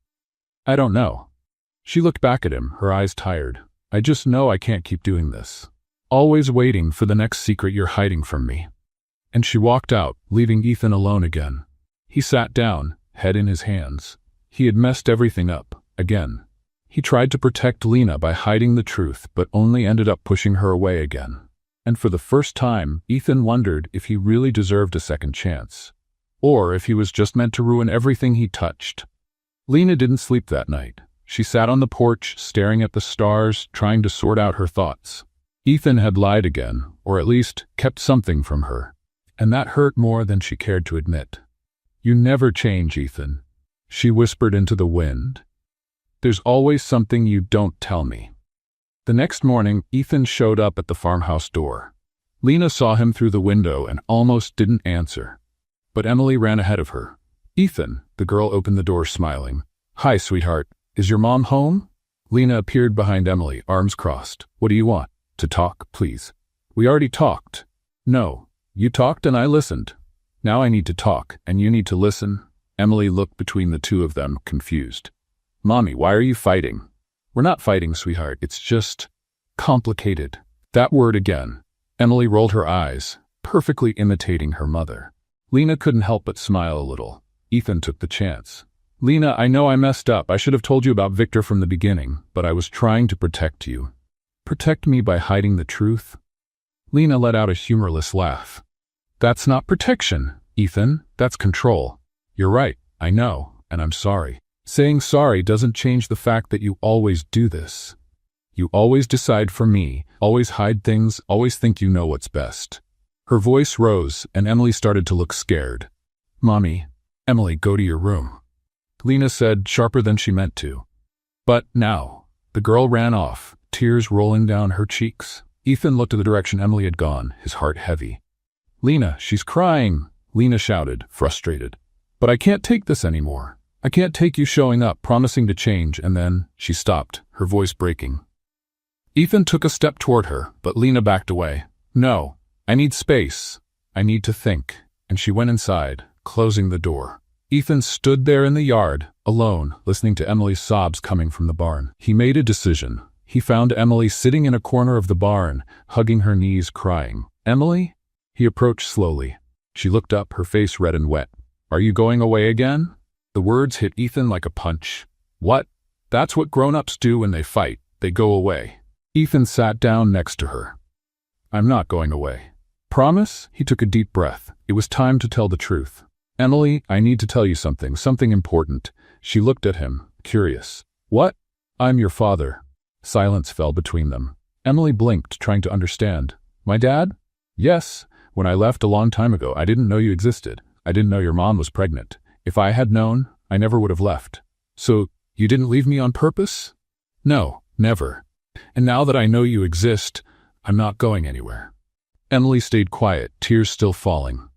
I don't know. She looked back at him, her eyes tired. I just know I can't keep doing this. Always waiting for the next secret you're hiding from me. And she walked out, leaving Ethan alone again. He sat down, head in his hands. He had messed everything up, again. He tried to protect Lena by hiding the truth, but only ended up pushing her away again. And for the first time, Ethan wondered if he really deserved a second chance. Or if he was just meant to ruin everything he touched. Lena didn't sleep that night. She sat on the porch, staring at the stars, trying to sort out her thoughts. Ethan had lied again, or at least kept something from her. And that hurt more than she cared to admit. You never change, Ethan. She whispered into the wind. There's always something you don't tell me. The next morning, Ethan showed up at the farmhouse door. Lena saw him through the window and almost didn't answer. But Emily ran ahead of her. Ethan, the girl opened the door smiling. Hi, sweetheart. Is your mom home? Lena appeared behind Emily, arms crossed. What do you want? To talk, please. We already talked. No, you talked and I listened. Now I need to talk, and you need to listen. Emily looked between the two of them, confused. Mommy, why are you fighting? We're not fighting, sweetheart. It's just complicated. That word again. Emily rolled her eyes, perfectly imitating her mother. Lena couldn't help but smile a little. Ethan took the chance. Lena, I know I messed up. I should have told you about Victor from the beginning, but I was trying to protect you. Protect me by hiding the truth? Lena let out a humorless laugh. That's not protection, Ethan. That's control. You're right, I know, and I'm sorry. Saying sorry doesn't change the fact that you always do this. You always decide for me, always hide things, always think you know what's best. Her voice rose, and Emily started to look scared. Mommy, Emily, go to your room. Lena said, sharper than she meant to. But now, the girl ran off, tears rolling down her cheeks. Ethan looked at the direction Emily had gone, his heart heavy. Lena, she's crying, Lena shouted, frustrated. But I can't take this anymore. I can't take you showing up, promising to change, and then she stopped, her voice breaking. Ethan took a step toward her, but Lena backed away. No, I need space. I need to think. And she went inside, closing the door. Ethan stood there in the yard, alone, listening to Emily's sobs coming from the barn. He made a decision. He found Emily sitting in a corner of the barn, hugging her knees, crying. Emily? He approached slowly. She looked up, her face red and wet. Are you going away again? The words hit Ethan like a punch. What? That's what grown-ups do when they fight. They go away. Ethan sat down next to her. I'm not going away. Promise? He took a deep breath. It was time to tell the truth. Emily, I need to tell you something important. She looked at him, curious. What? I'm your father. Silence fell between them. Emily blinked, trying to understand. My dad? Yes. When I left a long time ago, I didn't know you existed. I didn't know your mom was pregnant. If I had known, I never would have left. So, you didn't leave me on purpose? No, never. And now that I know you exist, I'm not going anywhere. Emily stayed quiet, tears still falling.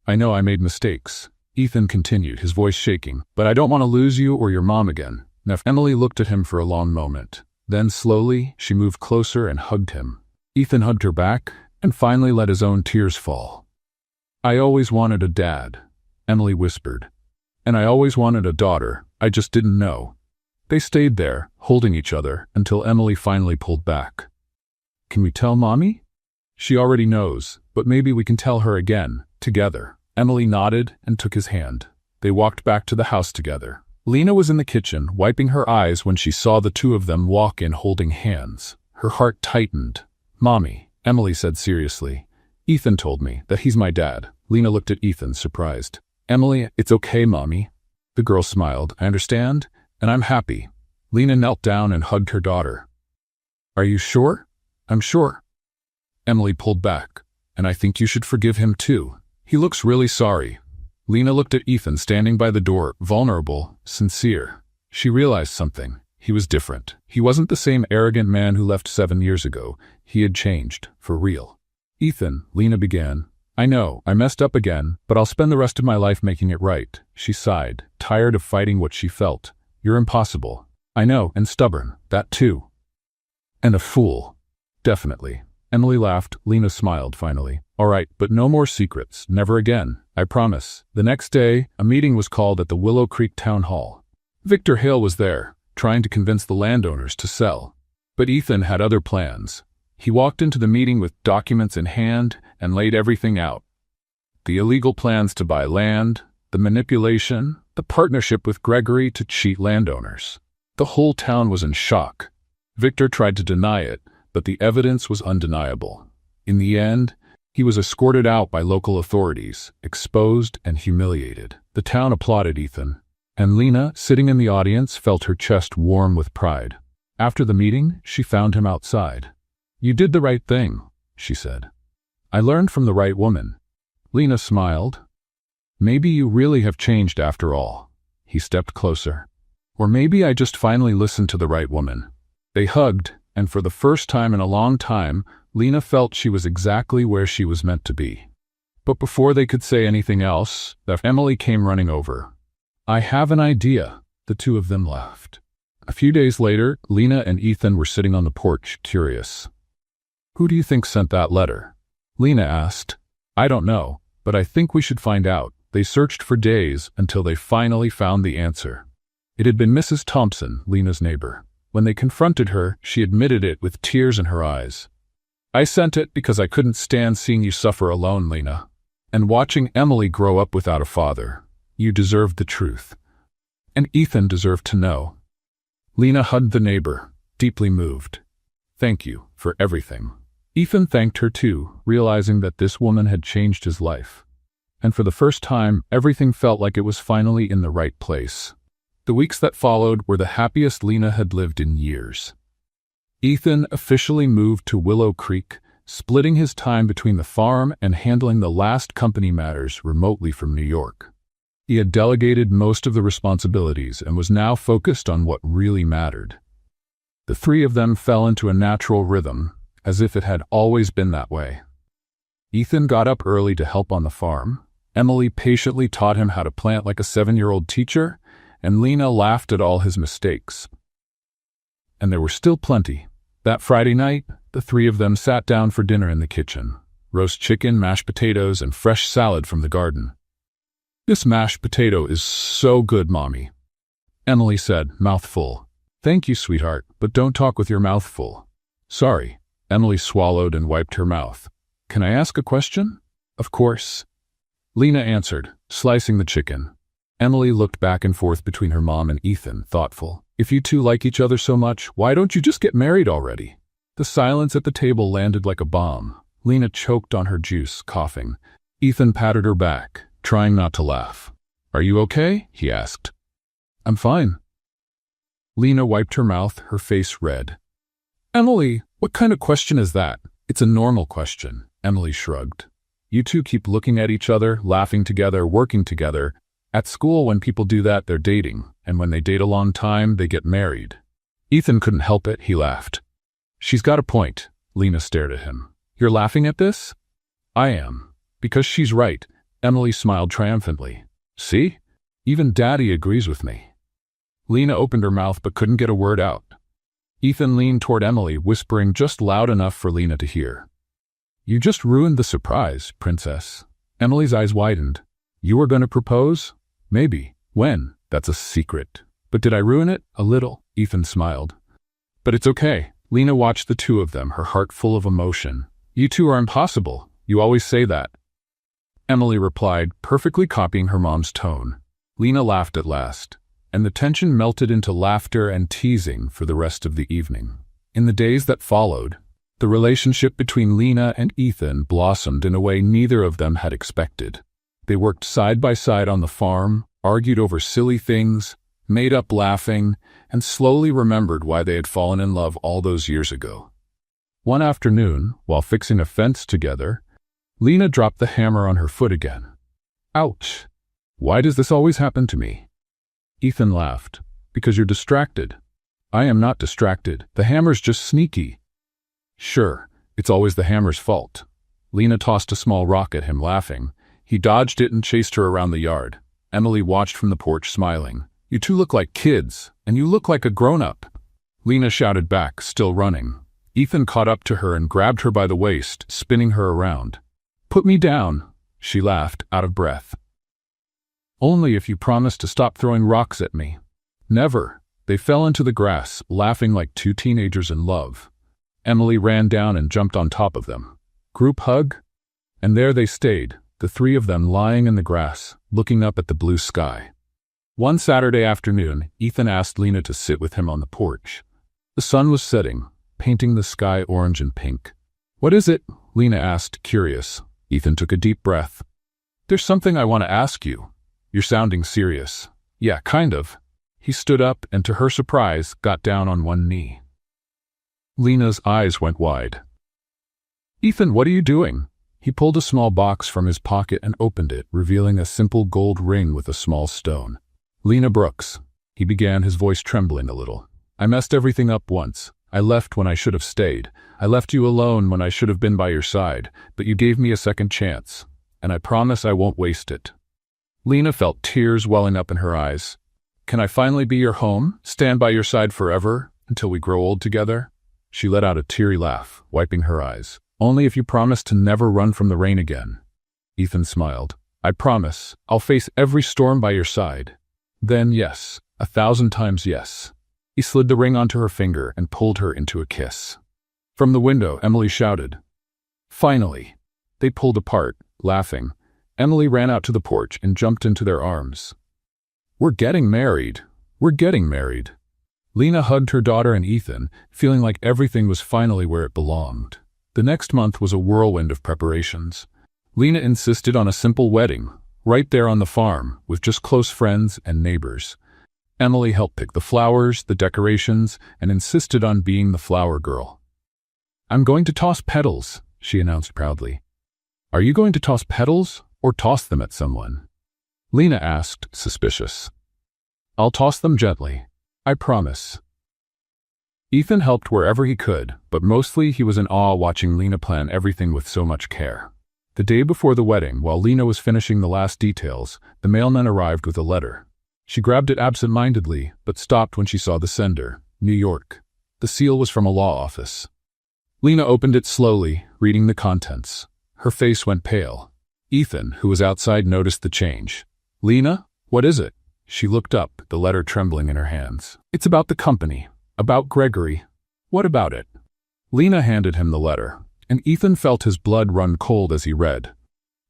I know I made mistakes. Ethan continued, his voice shaking. But I don't want to lose you or your mom again. Emily looked at him for a long moment. Then slowly, she moved closer and hugged him. Ethan hugged her back, and finally let his own tears fall. I always wanted a dad, Emily whispered. And I always wanted a daughter, I just didn't know. They stayed there, holding each other, until Emily finally pulled back. Can we tell Mommy? She already knows, but maybe we can tell her again, together. Emily nodded and took his hand. They walked back to the house together. Lena was in the kitchen, wiping her eyes when she saw the two of them walk in holding hands. Her heart tightened. Mommy, Emily said seriously. Ethan told me that he's my dad. Lena looked at Ethan, surprised. Emily, it's okay, Mommy. The girl smiled. I understand, and I'm happy. Lena knelt down and hugged her daughter. Are you sure? I'm sure. Emily pulled back. And I think you should forgive him too. He looks really sorry. Lena looked at Ethan standing by the door, vulnerable, sincere. She realized something. He was different. He wasn't the same arrogant man who left 7 years ago. He had changed, for real. Ethan, Lena began. I know, I messed up again, but I'll spend the rest of my life making it right. She sighed, tired of fighting what she felt. You're impossible. I know, and stubborn. That too. And a fool. Definitely. Emily laughed. Lena smiled finally. All right, but no more secrets. Never again. I promise. The next day, a meeting was called at the Willow Creek Town Hall. Victor Hale was there, trying to convince the landowners to sell. But Ethan had other plans. He walked into the meeting with documents in hand and laid everything out. The illegal plans to buy land, the manipulation, the partnership with Gregory to cheat landowners. The whole town was in shock. Victor tried to deny it, but the evidence was undeniable. In the end, he was escorted out by local authorities, exposed and humiliated. The town applauded Ethan, and Lena, sitting in the audience, felt her chest warm with pride. After the meeting, she found him outside. You did the right thing, she said. I learned from the right woman. Lena smiled. Maybe you really have changed after all. He stepped closer. Or maybe I just finally listened to the right woman. They hugged, and for the first time in a long time, Lena felt she was exactly where she was meant to be. But before they could say anything else, Emily came running over. I have an idea. The two of them laughed. A few days later, Lena and Ethan were sitting on the porch, curious. Who do you think sent that letter? Lena asked. I don't know, but I think we should find out. They searched for days until they finally found the answer. It had been Mrs. Thompson, Lena's neighbor. When they confronted her, she admitted it with tears in her eyes. I sent it because I couldn't stand seeing you suffer alone, Lena. And watching Emily grow up without a father. You deserved the truth. And Ethan deserved to know. Lena hugged the neighbor, deeply moved. Thank you for everything. Ethan thanked her too, realizing that this woman had changed his life. And for the first time, everything felt like it was finally in the right place. The weeks that followed were the happiest Lena had lived in years. Ethan officially moved to Willow Creek, splitting his time between the farm and handling the last company matters remotely from New York. He had delegated most of the responsibilities and was now focused on what really mattered. The three of them fell into a natural rhythm, as if it had always been that way. Ethan got up early to help on the farm. Emily patiently taught him how to plant like a 7-year-old teacher, and Lena laughed at all his mistakes. And there were still plenty. That Friday night, the three of them sat down for dinner in the kitchen. Roast chicken, mashed potatoes, and fresh salad from the garden. This mashed potato is so good, Mommy, Emily said, mouth full. Thank you, sweetheart, but don't talk with your mouth full. Sorry. Emily swallowed and wiped her mouth. Can I ask a question? Of course. Lena answered. Slicing the chicken, Emily looked back and forth between her mom and Ethan, thoughtful. If you two like each other so much, why don't you just get married already? The silence at the table landed like a bomb. Lena choked on her juice, coughing. Ethan patted her back, trying not to laugh. Are you okay? He asked. I'm fine. Lena wiped her mouth, her face red. Emily, what kind of question is that? It's a normal question, Emily shrugged. You two keep looking at each other, laughing together, working together. At school, when people do that, they're dating, and when they date a long time, they get married. Ethan couldn't help it, he laughed. She's got a point. Lena stared at him. You're laughing at this? I am. Because she's right. Emily smiled triumphantly. See? Even Daddy agrees with me. Lena opened her mouth but couldn't get a word out. Ethan leaned toward Emily, whispering just loud enough for Lena to hear. You just ruined the surprise, Princess. Emily's eyes widened. You were going to propose? Maybe. When? That's a secret. But did I ruin it? A little. Ethan smiled. But it's okay. Lena watched the two of them, her heart full of emotion. You two are impossible. You always say that. Emily replied, perfectly copying her mom's tone. Lena laughed at last, and the tension melted into laughter and teasing for the rest of the evening. In the days that followed, the relationship between Lena and Ethan blossomed in a way neither of them had expected. They worked side by side on the farm, argued over silly things, made up laughing, and slowly remembered why they had fallen in love all those years ago. One afternoon, while fixing a fence together, Lena dropped the hammer on her foot again. Ouch! Why does this always happen to me? Ethan laughed. Because you're distracted. I am not distracted. The hammer's just sneaky. Sure, it's always the hammer's fault. Lena tossed a small rock at him, laughing. He dodged it and chased her around the yard. Emily watched from the porch, smiling. You two look like kids, and you look like a grown-up. Lena shouted back, still running. Ethan caught up to her and grabbed her by the waist, spinning her around. Put me down, she laughed, out of breath. Only if you promise to stop throwing rocks at me. Never. They fell into the grass, laughing like two teenagers in love. Emily ran down and jumped on top of them. Group hug? And there they stayed, the three of them lying in the grass, looking up at the blue sky. One Saturday afternoon, Ethan asked Lena to sit with him on the porch. The sun was setting, painting the sky orange and pink. What is it? Lena asked, curious. Ethan took a deep breath. There's something I want to ask you. You're sounding serious. Yeah, kind of. He stood up and, to her surprise, got down on one knee. Lena's eyes went wide. Ethan, what are you doing? He pulled a small box from his pocket and opened it, revealing a simple gold ring with a small stone. Lena Brooks, he began, his voice trembling a little. I messed everything up once. I left when I should have stayed. I left you alone when I should have been by your side, but you gave me a second chance, and I promise I won't waste it. Lena felt tears welling up in her eyes. Can I finally be your home, stand by your side forever, until we grow old together? She let out a teary laugh, wiping her eyes. Only if you promise to never run from the rain again. Ethan smiled. I promise. I'll face every storm by your side. Then yes, 1,000 times yes. He slid the ring onto her finger and pulled her into a kiss. From the window, Emily shouted. Finally. They pulled apart, laughing. Emily ran out to the porch and jumped into their arms. We're getting married. We're getting married. Lena hugged her daughter and Ethan, feeling like everything was finally where it belonged. The next month was a whirlwind of preparations. Lena insisted on a simple wedding, right there on the farm, with just close friends and neighbors. Emily helped pick the flowers, the decorations, and insisted on being the flower girl. I'm going to toss petals, she announced proudly. Are you going to toss petals, or toss them at someone? Lena asked, suspicious. I'll toss them gently. I promise. Ethan helped wherever he could, but mostly he was in awe watching Lena plan everything with so much care. The day before the wedding, while Lena was finishing the last details, the mailman arrived with a letter. She grabbed it absent-mindedly, but stopped when she saw the sender, New York. The seal was from a law office. Lena opened it slowly, reading the contents. Her face went pale. Ethan, who was outside, noticed the change. Lena, what is it? She looked up, the letter trembling in her hands. It's about the company. About Gregory. What about it? Lena handed him the letter, and Ethan felt his blood run cold as he read.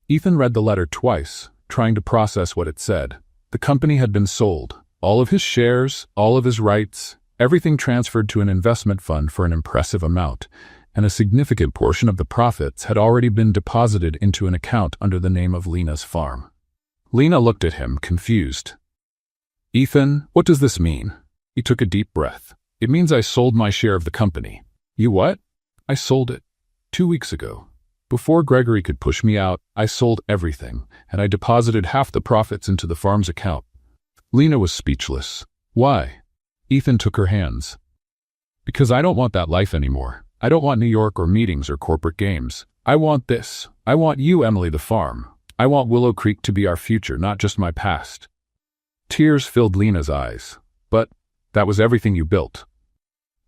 Ethan read the letter twice, trying to process what it said. The company had been sold. All of his shares, all of his rights, everything transferred to an investment fund for an impressive amount, and a significant portion of the profits had already been deposited into an account under the name of Lena's farm. Lena looked at him, confused. "Ethan, what does this mean?" He took a deep breath. "It means I sold my share of the company." "You what?" "I sold it 2 weeks ago. Before Gregory could push me out, I sold everything, and I deposited half the profits into the farm's account." Lena was speechless. "Why?" Ethan took her hands. "Because I don't want that life anymore. I don't want New York or meetings or corporate games. I want this. I want you, Emily, the farm. I want Willow Creek to be our future, not just my past." Tears filled Lena's eyes. "But that was everything you built."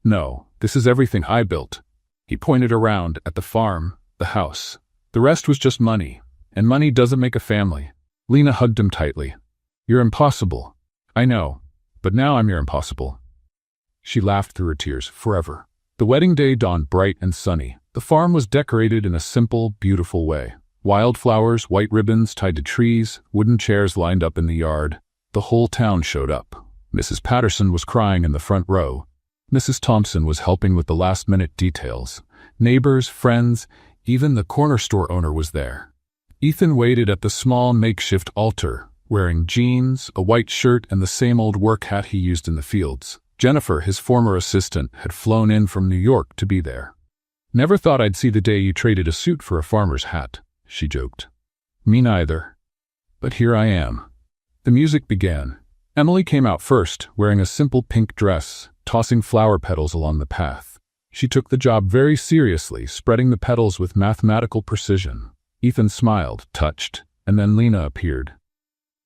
"No, this is everything I built." He pointed around at the farm, the house. "The rest was just money, and money doesn't make a family." Lena hugged him tightly. "You're impossible." "I know, but now I'm your impossible." She laughed through her tears. Forever. The wedding day dawned bright and sunny. The farm was decorated in a simple, beautiful way. Wildflowers, white ribbons tied to trees, wooden chairs lined up in the yard. The whole town showed up. Mrs. Patterson was crying in the front row. Mrs. Thompson was helping with the last-minute details. Neighbors, friends, even the corner store owner was there. Ethan waited at the small makeshift altar, wearing jeans, a white shirt, and the same old work hat he used in the fields. Jennifer, his former assistant, had flown in from New York to be there. "Never thought I'd see the day you traded a suit for a farmer's hat," she joked. "Me neither. But here I am." The music began. Emily came out first, wearing a simple pink dress, tossing flower petals along the path. She took the job very seriously, spreading the petals with mathematical precision. Ethan smiled, touched, and then Lena appeared.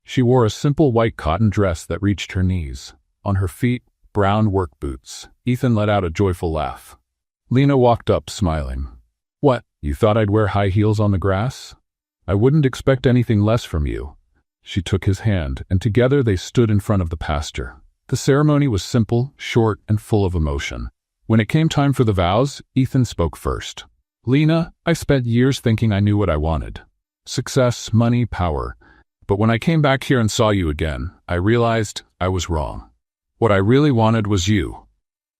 She wore a simple white cotton dress that reached her knees. On her feet, brown work boots. Ethan let out a joyful laugh. Lena walked up, smiling. "What, you thought I'd wear high heels on the grass? I wouldn't expect anything less from you." She took his hand, and together they stood in front of the pastor. The ceremony was simple, short, and full of emotion. When it came time for the vows, Ethan spoke first. "Lena, I spent years thinking I knew what I wanted. Success, money, power. But when I came back here and saw you again, I realized I was wrong. What I really wanted was you.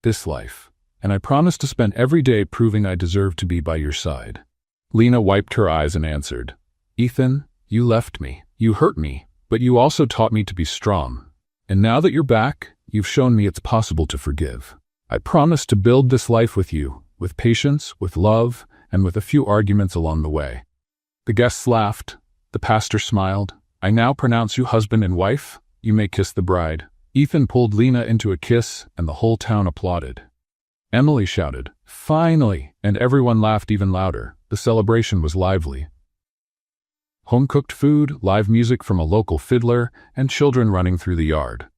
This life. And I promised to spend every day proving I deserved to be by your side." Lena wiped her eyes and answered, "Ethan, you left me. You hurt me, but you also taught me to be strong. And now that you're back, you've shown me it's possible to forgive. I promise to build this life with you, with patience, with love, and with a few arguments along the way." The guests laughed. The pastor smiled. "I now pronounce you husband and wife. You may kiss the bride." Ethan pulled Lena into a kiss, and the whole town applauded. Emily shouted, "Finally!" and everyone laughed even louder. The celebration was lively. Home-cooked food, live music from a local fiddler, and children running through the yard.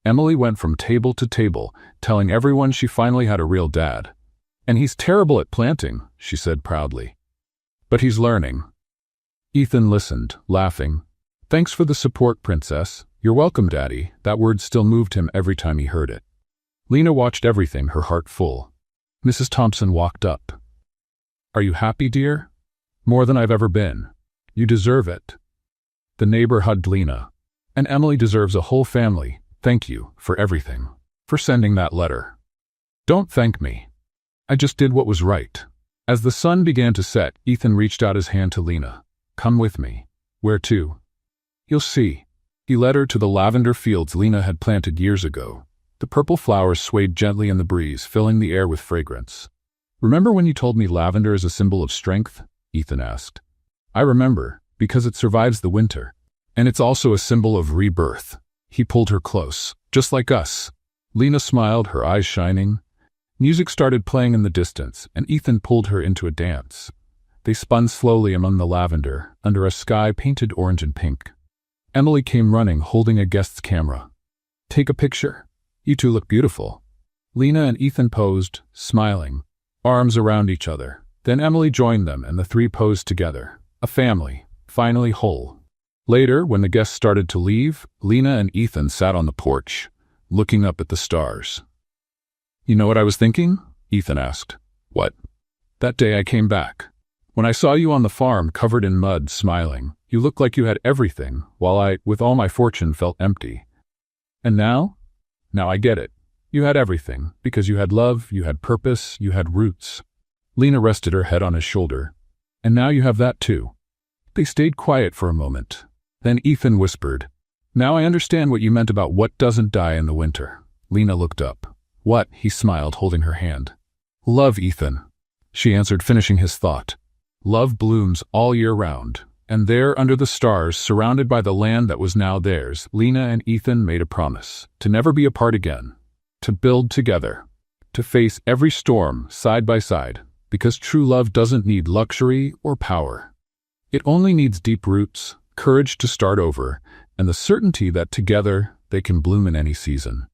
Emily went from table to table, telling everyone she finally had a real dad. "And he's terrible at planting," she said proudly. "But he's learning." Ethan listened, laughing. "Thanks for the support, Princess. You're welcome, Daddy." That word still moved him every time he heard it. Lena watched everything, her heart full. Mrs. Thompson walked up. "Are you happy, dear?" "More than I've ever been." "You deserve it." The neighbor hugged Lena. "And Emily deserves a whole family. Thank you for everything. For sending that letter." "Don't thank me. I just did what was right." As the sun began to set, Ethan reached out his hand to Lena. "Come with me." "Where to?" "You'll see." He led her to the lavender fields Lena had planted years ago. The purple flowers swayed gently in the breeze, filling the air with fragrance. "Remember when you told me lavender is a symbol of strength?" Ethan asked. "I remember, because it survives the winter. And it's also a symbol of rebirth." He pulled her close. "Just like us." Lena smiled, her eyes shining. Music started playing in the distance, and Ethan pulled her into a dance. They spun slowly among the lavender, under a sky painted orange and pink. Emily came running, holding a guest's camera. "Take a picture. You two look beautiful." Lena and Ethan posed, smiling, arms around each other. Then Emily joined them, and the three posed together. A family, finally whole. Later, when the guests started to leave, Lena and Ethan sat on the porch, looking up at the stars. "You know what I was thinking?" Ethan asked. "What?" "That day I came back. When I saw you on the farm, covered in mud, smiling. You looked like you had everything, while I, with all my fortune, felt empty. And now? Now I get it. You had everything, because you had love, you had purpose, you had roots. Lena rested her head on his shoulder. And now you have that too. They stayed quiet for a moment. Then Ethan whispered, "Now I understand what you meant about what doesn't die in the winter." Lena looked up. "What?" He smiled, holding her hand. "Love, Ethan," she answered, finishing his thought. "Love blooms all year round." And there, under the stars, surrounded by the land that was now theirs, Lena and Ethan made a promise to never be apart again, to build together, to face every storm side by side, because true love doesn't need luxury or power. It only needs deep roots, courage to start over, and the certainty that together they can bloom in any season.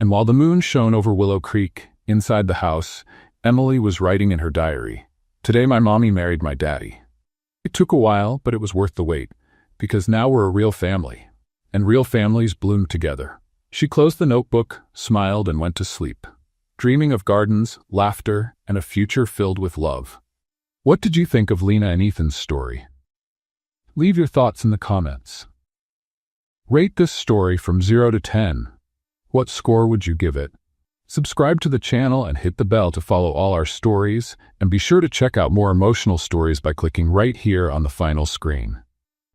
And while the moon shone over Willow Creek, inside the house, Emily was writing in her diary, "Today my mommy married my daddy. It took a while, but it was worth the wait, because now we're a real family, and real families bloom together." She closed the notebook, smiled, and went to sleep, dreaming of gardens, laughter, and a future filled with love. What did you think of Lena and Ethan's story? Leave your thoughts in the comments. Rate this story from 0 to 10. What score would you give it? Subscribe to the channel and hit the bell to follow all our stories, and be sure to check out more emotional stories by clicking right here on the final screen.